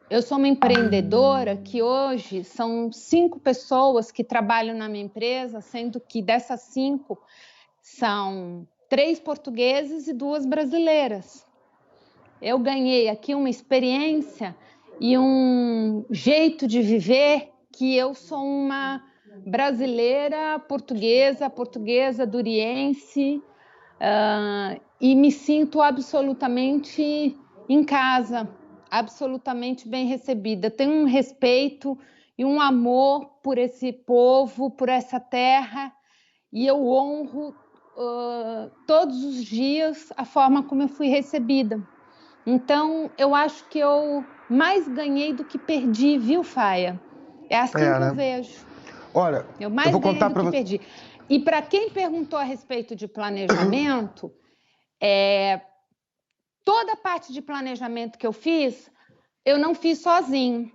Eu sou uma empreendedora que hoje são 5 pessoas que trabalham na minha empresa, sendo que dessas 5 são 3 portugueses e 2 brasileiras. Eu ganhei aqui uma experiência e um jeito de viver que eu sou uma brasileira portuguesa duriense, e me sinto absolutamente em casa, absolutamente bem recebida. Tenho um respeito e um amor por esse povo, por essa terra, e eu honro todos os dias a forma como eu fui recebida. Então, eu acho que eu mais ganhei do que perdi, viu, Faia? É assim que eu vejo. Olha, eu mais ganhei do que perdi. E para quem perguntou a respeito de planejamento, toda a parte de planejamento que eu fiz, eu não fiz sozinho.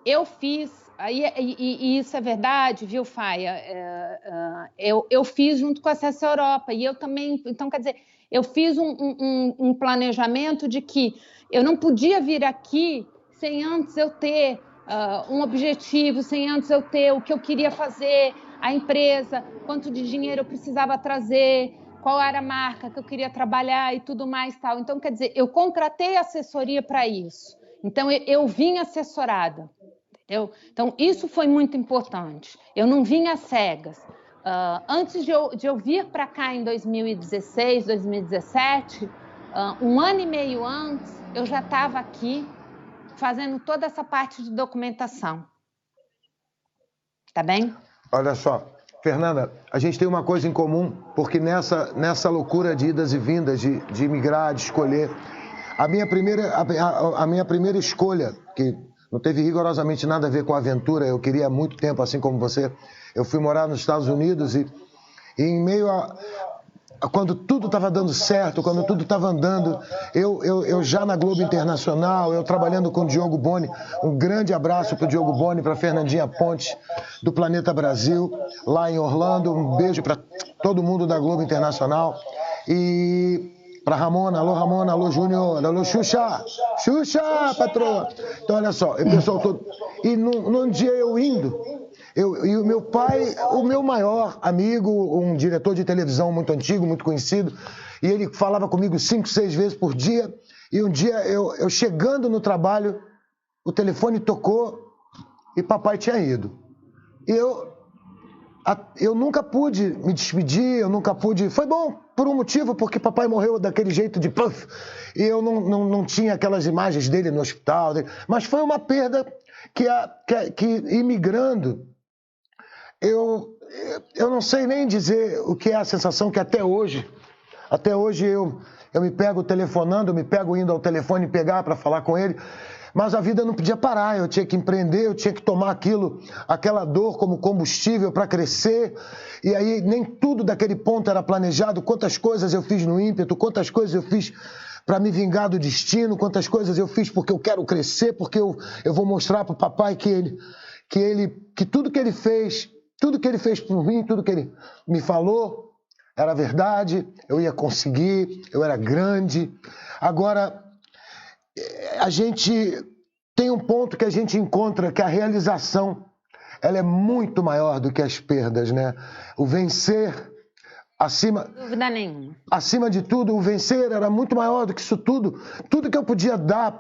Eu fiz, e isso é verdade, viu, Faia? Eu fiz junto com a Acesso Europa, e eu também, então, quer dizer, eu fiz um planejamento de que eu não podia vir aqui sem antes eu ter um objetivo, sem antes eu ter o que eu queria fazer, a empresa, quanto de dinheiro eu precisava trazer, qual era a marca que eu queria trabalhar e tudo mais tal. Então, quer dizer, eu contratei assessoria para isso. Então, eu vim assessorada. Entendeu? Então, isso foi muito importante. Eu não vim às cegas. Antes de eu vir para cá em 2016, 2017, 1 ano e meio antes, eu já estava aqui fazendo toda essa parte de documentação. Tá bem? Olha só, Fernanda, a gente tem uma coisa em comum, porque nessa loucura de idas e vindas, de migrar, de escolher, a minha primeira escolha, que não teve rigorosamente nada a ver com a aventura, eu queria há muito tempo, assim como você, eu fui morar nos Estados Unidos e em meio quando tudo estava dando certo, quando tudo estava andando, eu já na Globo Internacional, eu trabalhando com o Diogo Boni, um grande abraço para o Diogo Boni, para a Fernandinha Pontes, do Planeta Brasil, lá em Orlando, um beijo para todo mundo da Globo Internacional, e para Ramona, alô Júnior, alô Xuxa, patroa. Então olha só, o pessoal todo, e num dia eu indo, e o meu pai, o meu maior amigo, um diretor de televisão muito antigo, muito conhecido, e ele falava comigo 5, 6 vezes por dia, e um dia eu chegando no trabalho, o telefone tocou e papai tinha ido. E eu nunca pude me despedir, foi bom por um motivo, porque papai morreu daquele jeito de puff, e eu não tinha aquelas imagens dele no hospital, mas foi uma perda que imigrando, eu não sei nem dizer o que é a sensação que até hoje eu me pego telefonando, eu me pego indo ao telefone pegar para falar com ele, mas a vida não podia parar, eu tinha que empreender, eu tinha que tomar aquela dor como combustível para crescer, e aí nem tudo daquele ponto era planejado, quantas coisas eu fiz no ímpeto, quantas coisas eu fiz para me vingar do destino, quantas coisas eu fiz porque eu quero crescer, porque eu vou mostrar para o papai que tudo que ele fez por mim, tudo que ele me falou era verdade, eu ia conseguir, eu era grande. Agora, a gente tem um ponto que a gente encontra que a realização ela é muito maior do que as perdas, né? O vencer, dúvida nenhuma. Acima de tudo, o vencer era muito maior do que isso tudo. Tudo que eu podia dar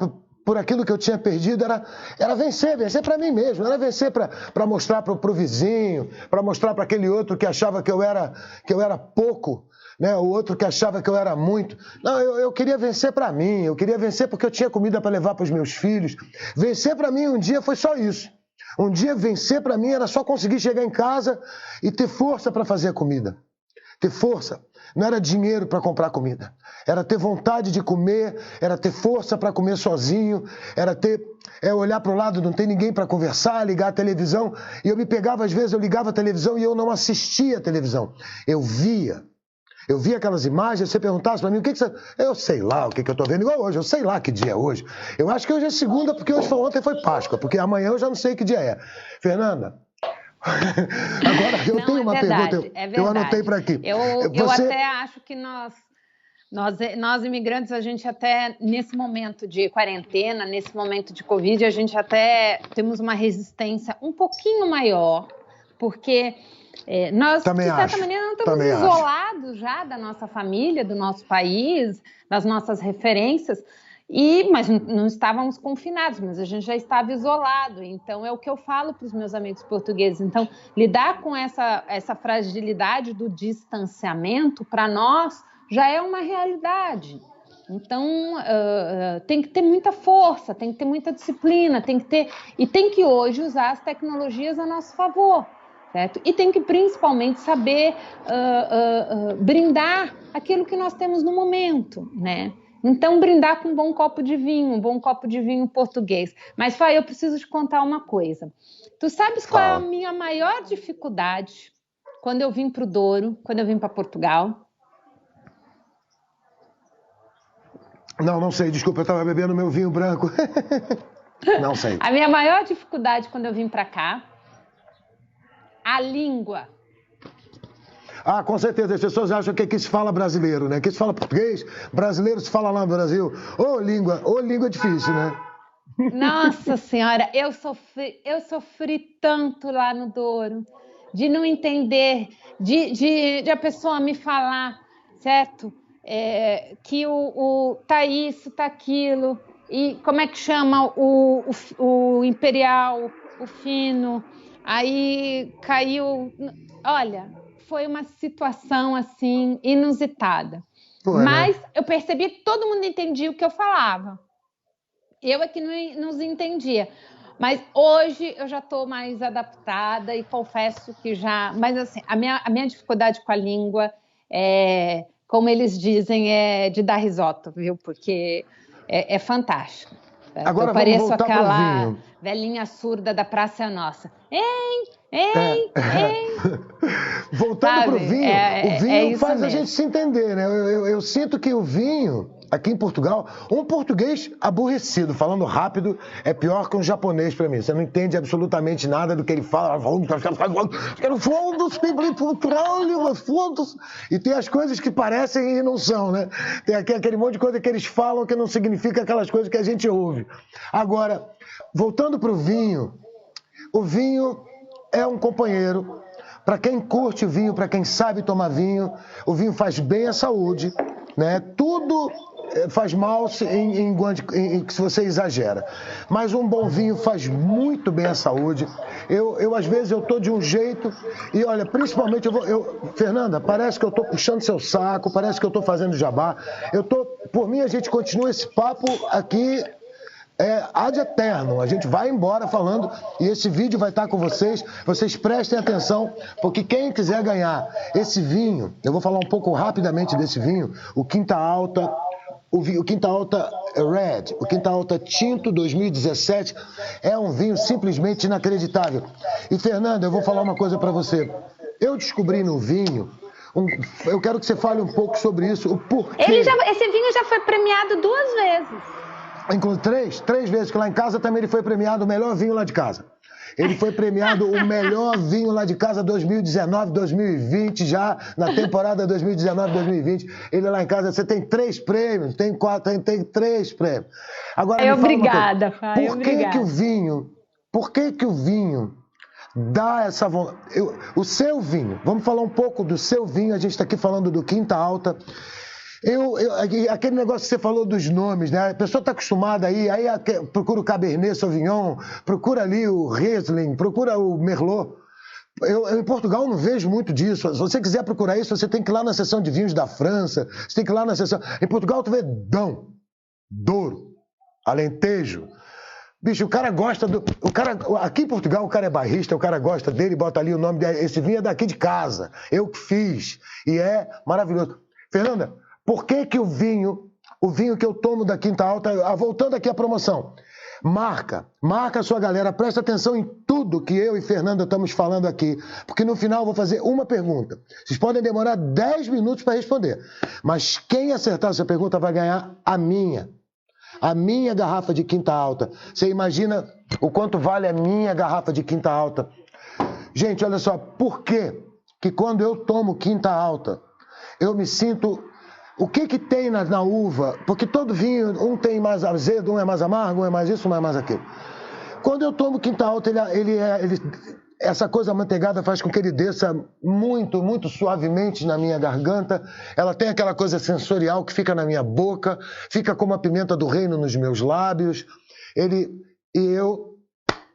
por aquilo que eu tinha perdido era vencer para mim mesmo, era vencer para mostrar para o vizinho, para mostrar para aquele outro que achava que eu era pouco, né? O outro que achava que eu era muito. Não, eu queria vencer para mim, eu queria vencer porque eu tinha comida para levar para os meus filhos. Vencer para mim um dia foi só isso. Um dia vencer para mim era só conseguir chegar em casa e ter força para fazer a comida. Ter força. Não era dinheiro para comprar comida, era ter vontade de comer, era ter força para comer sozinho, era olhar para o lado, não tem ninguém para conversar, ligar a televisão, e eu me pegava, às vezes eu ligava a televisão e eu não assistia a televisão, eu via aquelas imagens, você perguntasse para mim, o que você... Eu sei lá o que eu estou vendo, igual hoje, eu sei lá que dia é hoje, eu acho que hoje é segunda, porque ontem foi Páscoa, porque amanhã eu já não sei que dia é. Fernanda... Agora, eu tenho uma pergunta, eu anotei para aqui. Eu até acho que nós imigrantes, a gente até, nesse momento de quarentena, nesse momento de Covid, a gente até temos uma resistência um pouquinho maior, porque nós, também de certa maneira, não estamos isolados já da nossa família, do nosso país, das nossas referências, mas não estávamos confinados, mas a gente já estava isolado. Então, é o que eu falo para os meus amigos portugueses. Então, lidar com essa fragilidade do distanciamento, para nós, já é uma realidade. Então, tem que ter muita força, tem que ter muita disciplina, tem que hoje usar as tecnologias a nosso favor, certo? E tem que, principalmente, saber brindar aquilo que nós temos no momento, né? Então, brindar com um bom copo de vinho português. Mas, Fá, eu preciso te contar uma coisa. Tu sabes qual é a minha maior dificuldade quando eu vim para o Douro, quando eu vim para Portugal? Não sei, desculpa, eu estava bebendo meu vinho branco. Não sei. A minha maior dificuldade quando eu vim para cá, a língua. Ah, com certeza, as pessoas acham que aqui se fala brasileiro, né? Aqui se fala português, brasileiro se fala lá no Brasil. Ô língua difícil, né? Nossa Senhora, eu sofri tanto lá no Douro, de não entender, de a pessoa me falar, certo? Que tá isso, tá aquilo, e como é que chama o imperial, o fino, aí caiu... Olha... foi uma situação assim inusitada. Foi, Mas né? eu percebi que todo mundo entendia o que eu falava. Eu é que não entendia. Mas hoje eu já estou mais adaptada e confesso que já... Mas assim, a minha dificuldade com a língua é, como eles dizem, é de dar risota, viu? Porque é fantástico. Agora Eu vamos pareço voltar pro aquela vinho. velhinha surda da Praça é Nossa. Hein? Voltando para o vinho, o vinho faz mesmo. A gente se entender, né? Eu sinto que o vinho, aqui em Portugal, um português aborrecido, falando rápido, é pior que um japonês para mim. Você não entende absolutamente nada do que ele fala. E tem as coisas que parecem e não são, né? Tem aquele monte de coisa que eles falam que não significa aquelas coisas que a gente ouve. Agora, voltando para o vinho é um companheiro. Para quem curte vinho, para quem sabe tomar vinho, o vinho faz bem à saúde, né? Tudo faz mal se você exagera. Mas um bom vinho faz muito bem à saúde. Às vezes eu tô de um jeito e olha, principalmente Fernanda, parece que eu tô puxando seu saco, parece que eu tô fazendo jabá. Por mim a gente continua esse papo aqui ad eterno, a gente vai embora falando e esse vídeo vai estar com vocês prestem atenção, porque quem quiser ganhar esse vinho, eu vou falar um pouco rapidamente desse vinho, o Quinta Alta, o Quinta Alta Red, o Quinta Alta Tinto 2017, é um vinho simplesmente inacreditável. E Fernanda, eu vou falar uma coisa para você, eu descobri no vinho, eu quero que você fale um pouco sobre isso, o porquê. Esse vinho já foi premiado 2 vezes. Inclusive três vezes, que lá em casa também ele foi premiado o melhor vinho lá de casa. Ele foi premiado o melhor vinho lá de casa 2019, 2020, já na temporada 2019, 2020. Ele lá em casa, você tem 3 prêmios, tem 3 prêmios. Agora, Obrigada, Fábio. Por que o vinho dá essa vontade? O seu vinho, vamos falar um pouco do seu vinho, a gente está aqui falando do Quinta Alta. Aquele negócio que você falou dos nomes, né? A pessoa está acostumada aí procura o Cabernet Sauvignon, procura ali o Riesling, procura o Merlot. Eu em Portugal não vejo muito disso. Se você quiser procurar isso, você tem que ir lá na seção de vinhos da França, você tem que ir lá na seção... Em Portugal tu vê Dão, Douro, Alentejo. Bicho, o cara gosta do... Aqui em Portugal o cara é barrista, o cara gosta dele, bota ali o nome dele. Esse vinho é daqui de casa, eu que fiz. E é maravilhoso. Fernanda, por que o vinho que eu tomo da Quinta Alta, voltando aqui à promoção, marca a sua galera, presta atenção em tudo que eu e Fernanda estamos falando aqui, porque no final eu vou fazer uma pergunta. Vocês podem demorar 10 minutos para responder, mas quem acertar essa pergunta vai ganhar a minha garrafa de Quinta Alta. Você imagina o quanto vale a minha garrafa de Quinta Alta? Gente, olha só, por que quando eu tomo Quinta Alta, eu me sinto... O que tem na uva? Porque todo vinho, um tem mais azedo, um é mais amargo, um é mais isso, um é mais aquilo. Quando eu tomo Quinta Alta, essa coisa amanteigada faz com que ele desça muito, muito suavemente na minha garganta. Ela tem aquela coisa sensorial que fica na minha boca, fica como a pimenta do reino nos meus lábios.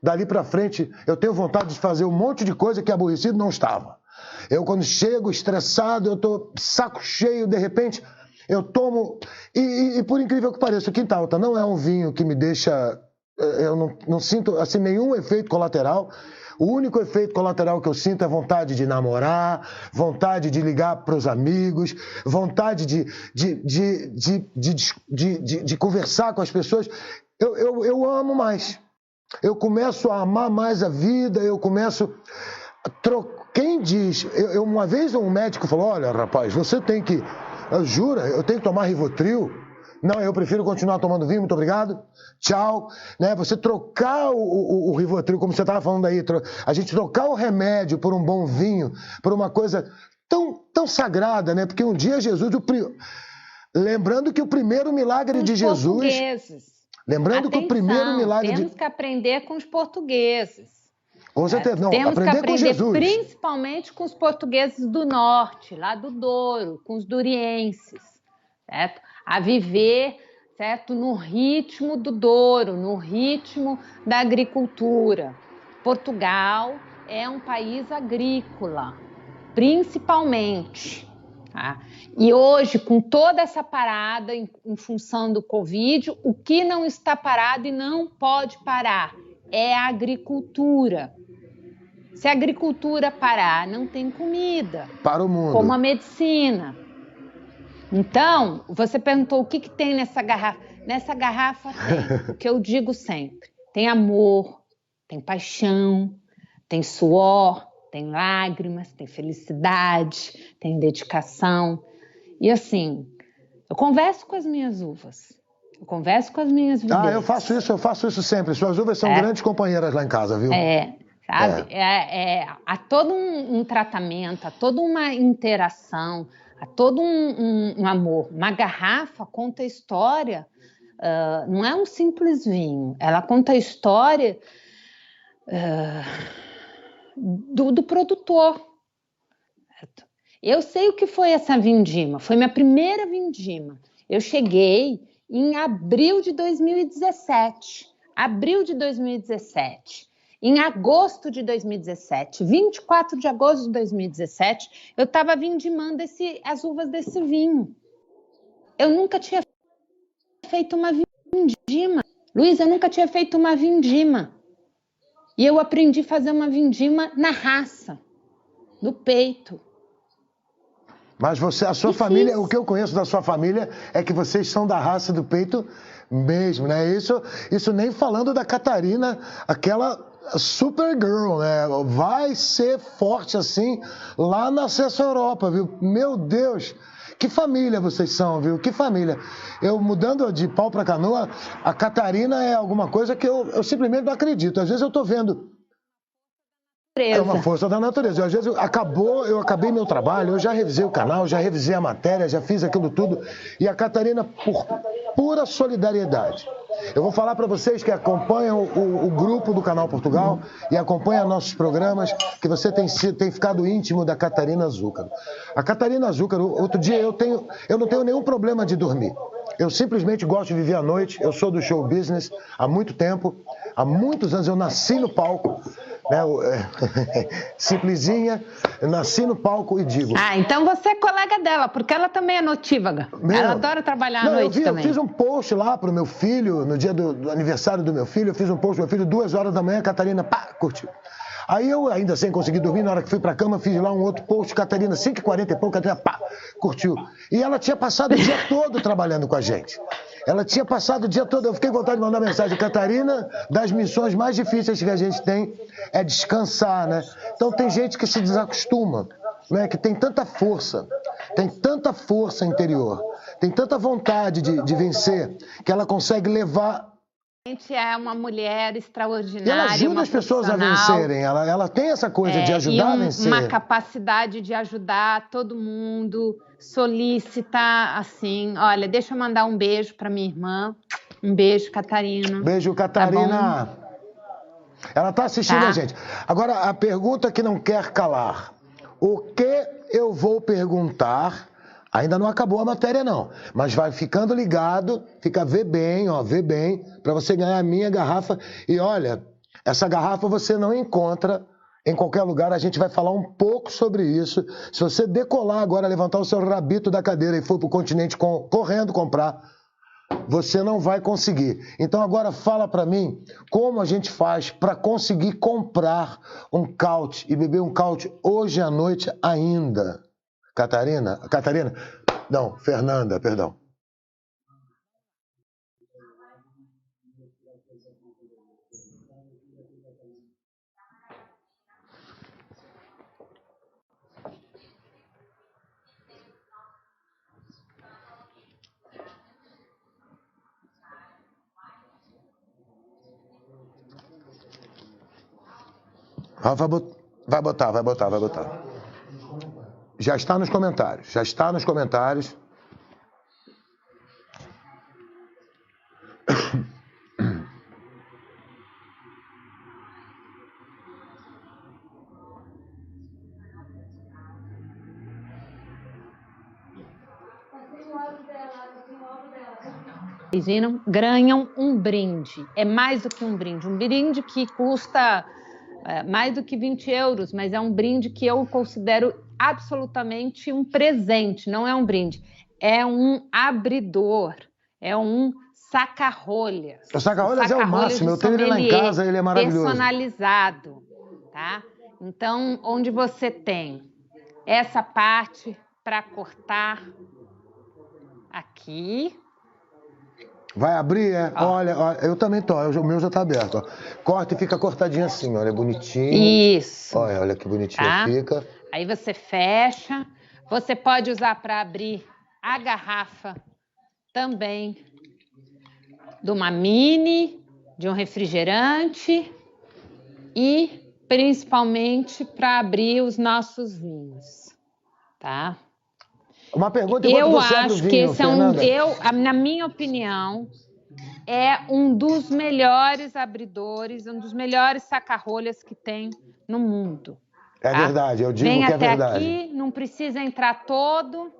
Dali pra frente, eu tenho vontade de fazer um monte de coisa que aborrecido não estava. Eu, quando chego estressado, eu tô saco cheio, de repente, eu tomo... E por incrível que pareça, o Quinta Alta não é um vinho que me deixa... Eu não sinto assim, nenhum efeito colateral. O único efeito colateral que eu sinto é vontade de namorar, vontade de ligar para os amigos, vontade de conversar com as pessoas. Eu amo mais. Eu começo a amar mais a vida, eu começo... Quem diz... uma vez um médico falou, olha, rapaz, você tem que... Jura? Eu tenho que tomar Rivotril? Não, eu prefiro continuar tomando vinho, muito obrigado. Tchau. Né? Você trocar o Rivotril, como você estava falando aí, a gente trocar o remédio por um bom vinho, por uma coisa tão sagrada, né? Porque um dia Jesus... Lembrando que o primeiro milagre de Jesus... Portugueses. Lembrando que o primeiro milagre... Temos que aprender com os portugueses. Com certeza, não, temos aprender que aprender com Jesus. Principalmente com os portugueses do norte, lá do Douro, com os durienses, certo? A viver, certo, no ritmo do Douro, no ritmo da agricultura. Portugal é um país agrícola, principalmente. Tá? E hoje, com toda essa parada em função do Covid, o que não está parado e não pode parar é a agricultura. Se a agricultura parar, não tem comida. Para o mundo. Como a medicina. Então, você perguntou o que tem nessa garrafa. Nessa garrafa tem o que eu digo sempre. Tem amor, tem paixão, tem suor, tem lágrimas, tem felicidade, tem dedicação. E assim, eu converso com as minhas uvas. Eu converso com as minhas videiras. Eu faço isso sempre. Suas uvas são grandes companheiras lá em casa, viu? Sabe? Há todo um tratamento, há toda uma interação, há todo um amor. Uma garrafa conta a história, não é um simples vinho, ela conta a história do produtor. Eu sei o que foi essa vindima, foi minha primeira vindima. Eu cheguei em abril de 2017. Em agosto de 2017, 24 de agosto de 2017, eu estava vindimando as uvas desse vinho. Eu nunca tinha feito uma vindima. Luiz, eu nunca tinha feito uma vindima. E eu aprendi a fazer uma vindima na raça, no peito. Mas a sua família, o que eu conheço da sua família é que vocês são da raça do peito mesmo, né? Isso nem falando da Catarina, aquela Supergirl, né? Vai ser forte assim lá na Acesso Europa, viu? Meu Deus, que família vocês são, viu? Que família. Eu mudando de pau para canoa, a Catarina é alguma coisa que eu simplesmente não acredito. Às vezes eu tô vendo. É uma força da natureza. Às vezes eu acabei meu trabalho, eu já revisei o canal, já revisei a matéria, já fiz aquilo tudo. E a Catarina, por pura solidariedade. Eu vou falar para vocês que acompanham o grupo do Canal Portugal e acompanham nossos programas, que você tem ficado íntimo da Catarina Zúcaro. A Catarina Zúcaro, outro dia eu não tenho nenhum problema de dormir. Eu simplesmente gosto de viver à noite. Eu sou do show business há muito tempo. Há muitos anos eu nasci no palco. Né? Simplesinha, eu nasci no palco e digo... então você é colega dela, porque ela também é notívaga. Ela adora trabalhar à noite também. Eu fiz um post lá pro meu filho, no dia do aniversário do meu filho, eu fiz um post pro meu filho, 2 horas da manhã, a Catarina, curtiu. Aí eu, ainda sem conseguir dormir, na hora que fui pra cama, fiz lá um outro post, Catarina, 5h40 e pouco, Catarina, curtiu. E ela tinha passado o dia todo trabalhando com a gente. Ela tinha passado o dia todo, eu fiquei com vontade de mandar mensagem. Catarina, das missões mais difíceis que a gente tem é descansar, né? Então tem gente que se desacostuma, né? Que tem tanta força interior, tem tanta vontade de vencer, que ela consegue levar... É uma mulher extraordinária. E ela ajuda as pessoas a vencerem, ela tem essa coisa de ajudar a vencer. Uma capacidade de ajudar todo mundo, solícita, assim. Olha, deixa eu mandar um beijo para minha irmã. Um beijo, Catarina. Beijo, Catarina. Tá, ela está assistindo a gente. Agora, a pergunta que não quer calar. O que eu vou perguntar... Ainda não acabou a matéria, não. Mas vai ficando ligado, vê bem, para você ganhar a minha garrafa. E olha, essa garrafa você não encontra em qualquer lugar. A gente vai falar um pouco sobre isso. Se você decolar agora, levantar o seu rabito da cadeira e for para o continente correndo comprar, você não vai conseguir. Então agora fala para mim como a gente faz para conseguir comprar um caute e beber um caute hoje à noite ainda. Fernanda, perdão. Vai botar. Já está nos comentários. Vocês viram? Ganham um brinde. É mais do que um brinde que custa mais do que 20 euros, mas é um brinde que eu considero absolutamente um presente, não é um brinde. É um abridor, é um saca-rolhas. O saca-rolhas é o máximo, eu tenho ele lá em casa, ele é maravilhoso. Personalizado, tá? Então, onde você tem essa parte para cortar aqui. Vai abrir, é? Olha, eu também tô, o meu já tá aberto. Ó. Corta e fica cortadinho assim, olha, bonitinho. Isso. Olha que bonitinho fica. Aí você fecha. Você pode usar para abrir a garrafa também de uma mini, de um refrigerante e principalmente para abrir os nossos vinhos, tá? Uma pergunta enquanto você abre o vinho, que esse Fernanda. na minha opinião, é um dos melhores abridores, um dos melhores saca-rolhas que tem no mundo. É tá? verdade, eu digo Vem que é até verdade. aqui, não precisa entrar todo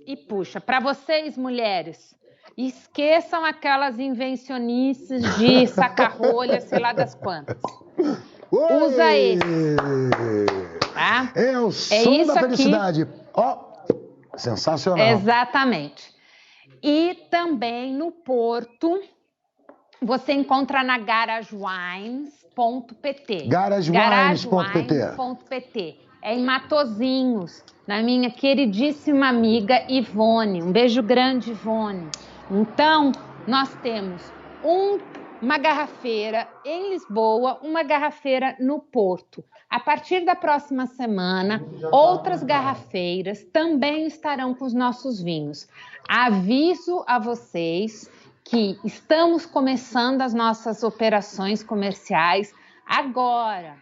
e puxa. Para vocês, mulheres, esqueçam aquelas invencionices de saca-rolha, sei lá das quantas. Oi! Usa esse. Tá? É o som da felicidade. Ó, sensacional. Exatamente. E também no Porto, você encontra na garagewines.pt. Garagewines.pt. É em Matozinhos, na minha queridíssima amiga Ivone. Um beijo grande, Ivone. Então, nós temos uma garrafeira em Lisboa, uma garrafeira no Porto. A partir da próxima semana, outras garrafeiras também estarão com os nossos vinhos. Aviso a vocês que estamos começando as nossas operações comerciais agora,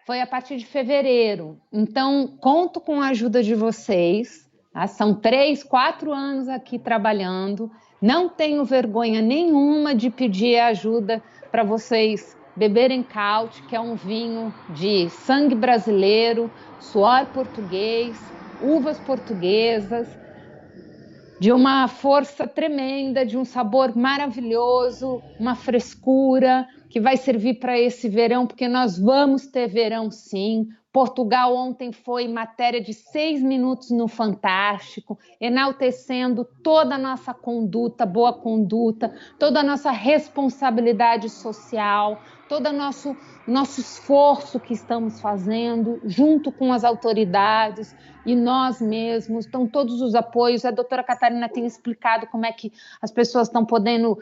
foi a partir de fevereiro. Então, conto com a ajuda de vocês. Tá? São 3, 4 anos aqui trabalhando. Não tenho vergonha nenhuma de pedir ajuda para vocês beberem Caute, que é um vinho de sangue brasileiro, suor português, uvas portuguesas, de uma força tremenda, de um sabor maravilhoso, uma frescura que vai servir para esse verão, porque nós vamos ter verão sim. Portugal ontem foi matéria de 6 minutos no Fantástico, enaltecendo toda a nossa conduta, boa conduta, toda a nossa responsabilidade social, todo o nosso esforço que estamos fazendo junto com as autoridades e nós mesmos. Então, todos os apoios. A doutora Catarina tem explicado como é que as pessoas estão podendo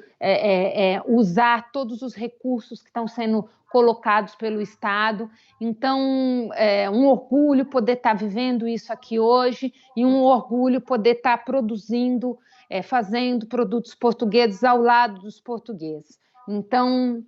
usar todos os recursos que estão sendo colocados pelo Estado. Então, é um orgulho poder estar vivendo isso aqui hoje e um orgulho poder estar produzindo, fazendo produtos portugueses ao lado dos portugueses. Então,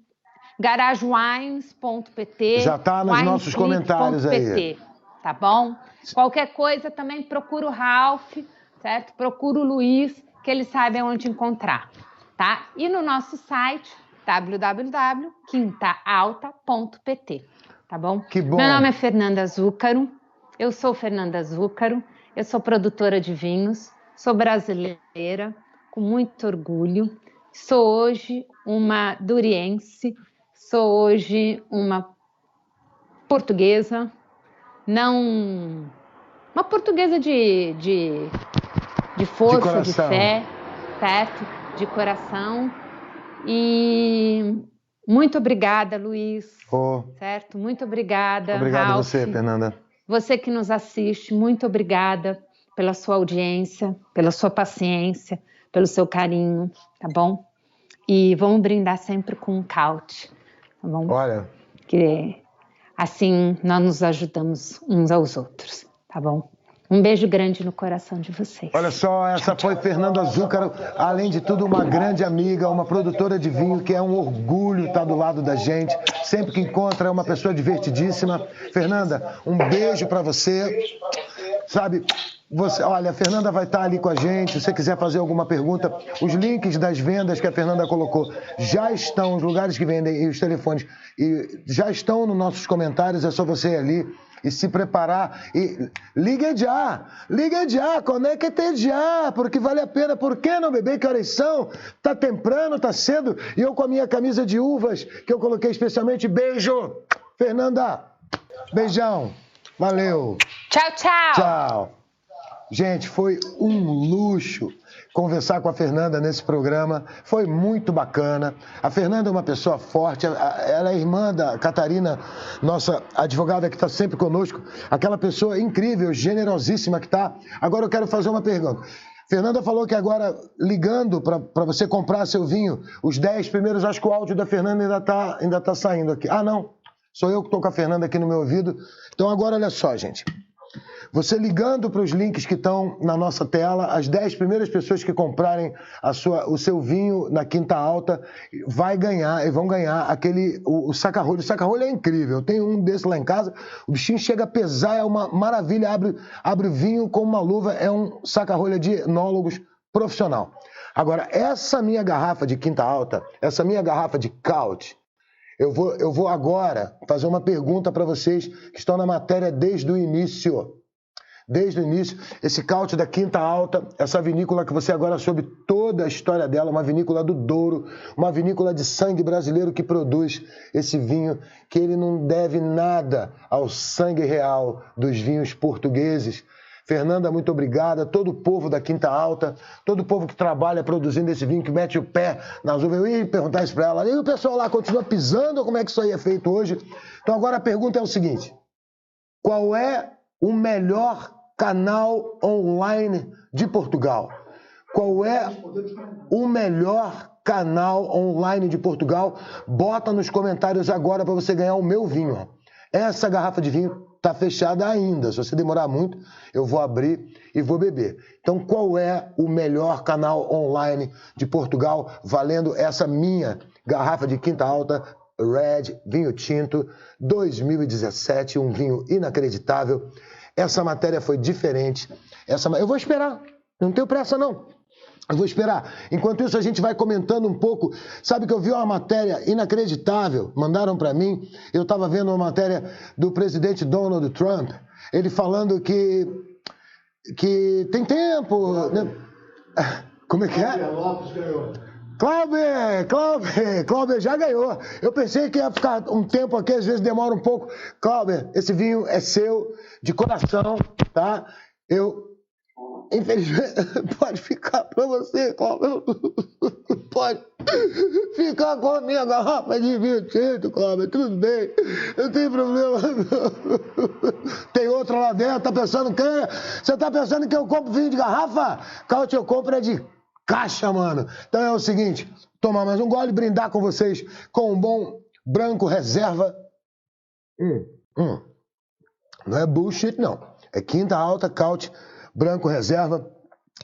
garagewines.pt. Já está nos nossos comentários aí. Tá bom? Qualquer coisa também procura o Ralph, certo? Procura o Luiz, que eles sabem onde encontrar, tá? E no nosso site, www.quintaalta.pt, tá bom? Que bom. Meu nome é Fernanda Zúcaro, eu sou Fernanda Zúcaro, eu sou produtora de vinhos, sou brasileira, com muito orgulho, sou hoje uma duriense, sou hoje uma portuguesa, não uma portuguesa de força, de fé, certo? De coração. E muito obrigada, Luiz. Certo? Muito obrigada, Obrigado a Ralph. você, Fernanda. Você que nos assiste, muito obrigada pela sua audiência, pela sua paciência, pelo seu carinho, tá bom? E vamos brindar sempre com um Caute, tá bom? Olha. Que assim nós nos ajudamos uns aos outros, tá bom? Um beijo grande no coração de vocês. Olha só, essa foi Fernanda Zúcaro, além de tudo uma grande amiga, uma produtora de vinho, que é um orgulho estar do lado da gente. Sempre que encontra é uma pessoa divertidíssima. Fernanda, um beijo para você. Sabe, olha, a Fernanda vai estar ali com a gente. Se você quiser fazer alguma pergunta, os links das vendas que a Fernanda colocou já estão, os lugares que vendem e os telefones, e já estão nos nossos comentários. É só você ir ali e se preparar. E ligue já, conecte já, porque vale a pena. Por que não beber? Que horas são? Tá temprano, tá cedo. E eu com a minha camisa de uvas, que eu coloquei especialmente. Beijo, Fernanda. Beijão. Valeu. Tchau, tchau. Tchau. Gente, foi um luxo conversar com a Fernanda nesse programa. Foi muito bacana. A Fernanda é uma pessoa forte. Ela é irmã da Catarina, nossa advogada que está sempre conosco. Aquela pessoa incrível, generosíssima que está. Agora eu quero fazer uma pergunta. Fernanda falou que agora, ligando para você comprar seu vinho, os 10 primeiros, acho que o áudio da Fernanda ainda tá saindo aqui. Ah, não. Sou eu que estou com a Fernanda aqui no meu ouvido. Então agora, olha só, gente. Você ligando para os links que estão na nossa tela, as 10 primeiras pessoas que comprarem o seu vinho na Quinta Alta vão ganhar o saca-rolho. O saca-rolho é incrível. Eu tenho um desse lá em casa. O bichinho chega a pesar, é uma maravilha. Abre o vinho com uma luva. É um saca-rolho de enólogos profissional. Agora, essa minha garrafa de Quinta Alta, essa minha garrafa de Caut, eu vou agora fazer uma pergunta para vocês que estão na matéria desde o início. Desde o início, esse Caut da Quinta Alta, essa vinícola que você agora soube toda a história dela, uma vinícola do Douro, uma vinícola de sangue brasileiro que produz esse vinho, que ele não deve nada ao sangue real dos vinhos portugueses. Fernanda, muito obrigada. Todo o povo da Quinta Alta, todo o povo que trabalha produzindo esse vinho, que mete o pé nas uvas. Eu ia perguntar isso para ela. E o pessoal lá continua pisando ou como é que isso aí é feito hoje? Então agora a pergunta é o seguinte. Qual é o melhor canal online de Portugal? Qual é o melhor canal online de Portugal? Bota nos comentários agora para você ganhar o meu vinho. Essa garrafa de vinho está fechada ainda. Se você demorar muito, eu vou abrir e vou beber. Então, qual é o melhor canal online de Portugal valendo essa minha garrafa de Quinta Alta Red Vinho Tinto 2017, um vinho inacreditável. Essa matéria foi diferente. Eu vou esperar, não tenho pressa não. Eu vou esperar. Enquanto isso, a gente vai comentando um pouco. Sabe que eu vi uma matéria inacreditável, mandaram para mim. Eu estava vendo uma matéria do presidente Donald Trump, ele falando que tem tempo. Né? Como é que é? Cláudio já ganhou. Eu pensei que ia ficar um tempo aqui, às vezes demora um pouco. Cláudio, esse vinho é seu, de coração, tá? Infelizmente, pode ficar para você, Cláudio. Pode ficar com a minha garrafa de vinho tinto, Cláudio. Tudo bem, não tem problema não. Tem outra lá dentro, tá pensando que... Você tá pensando que eu compro vinho de garrafa? Cláudio, eu compro é de caixa, mano. Então é o seguinte, tomar mais um gole e brindar com vocês com um bom branco reserva. Não é bullshit, não. É Quinta Alta, Caut, branco reserva.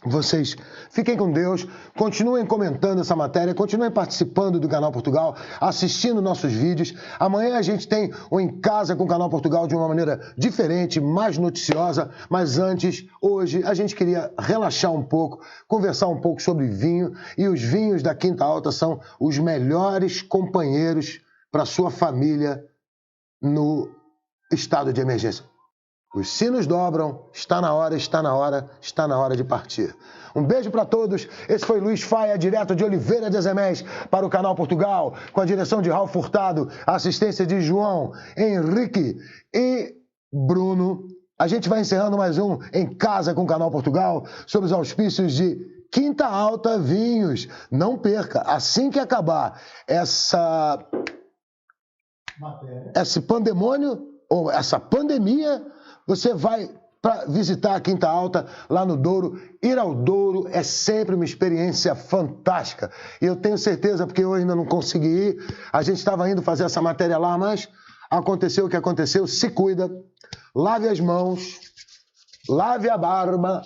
Vocês fiquem com Deus, continuem comentando essa matéria, continuem participando do Canal Portugal, assistindo nossos vídeos. Amanhã a gente tem o Em Casa com o Canal Portugal de uma maneira diferente, mais noticiosa, mas antes, hoje, a gente queria relaxar um pouco, conversar um pouco sobre vinho, e os vinhos da Quinta Alta são os melhores companheiros para sua família no estado de emergência. Os sinos dobram, está na hora de partir. Um beijo para todos. Esse foi Luiz Faia, direto de Oliveira de Azeméis, para o Canal Portugal, com a direção de Raul Furtado, a assistência de João, Henrique e Bruno. A gente vai encerrando mais um Em Casa com o Canal Portugal, sob os auspícios de Quinta Alta Vinhos. Não perca, assim que acabar esse pandemônio, ou essa pandemia, você vai para visitar a Quinta Alta lá no Douro. Ir ao Douro é sempre uma experiência fantástica. E eu tenho certeza, porque eu ainda não consegui ir, a gente estava indo fazer essa matéria lá, mas aconteceu o que aconteceu. Se cuida, lave as mãos, lave a barba,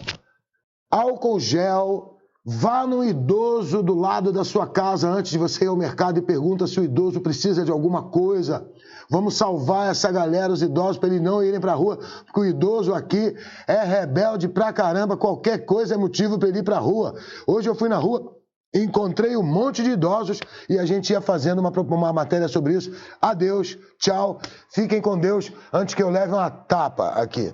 álcool gel, vá no idoso do lado da sua casa antes de você ir ao mercado e pergunta se o idoso precisa de alguma coisa. Vamos salvar essa galera, os idosos, para eles não irem para a rua, porque o idoso aqui é rebelde pra caramba, qualquer coisa é motivo para ele ir para a rua. Hoje eu fui na rua, encontrei um monte de idosos e a gente ia fazendo uma matéria sobre isso. Adeus, tchau, fiquem com Deus antes que eu leve uma tapa aqui.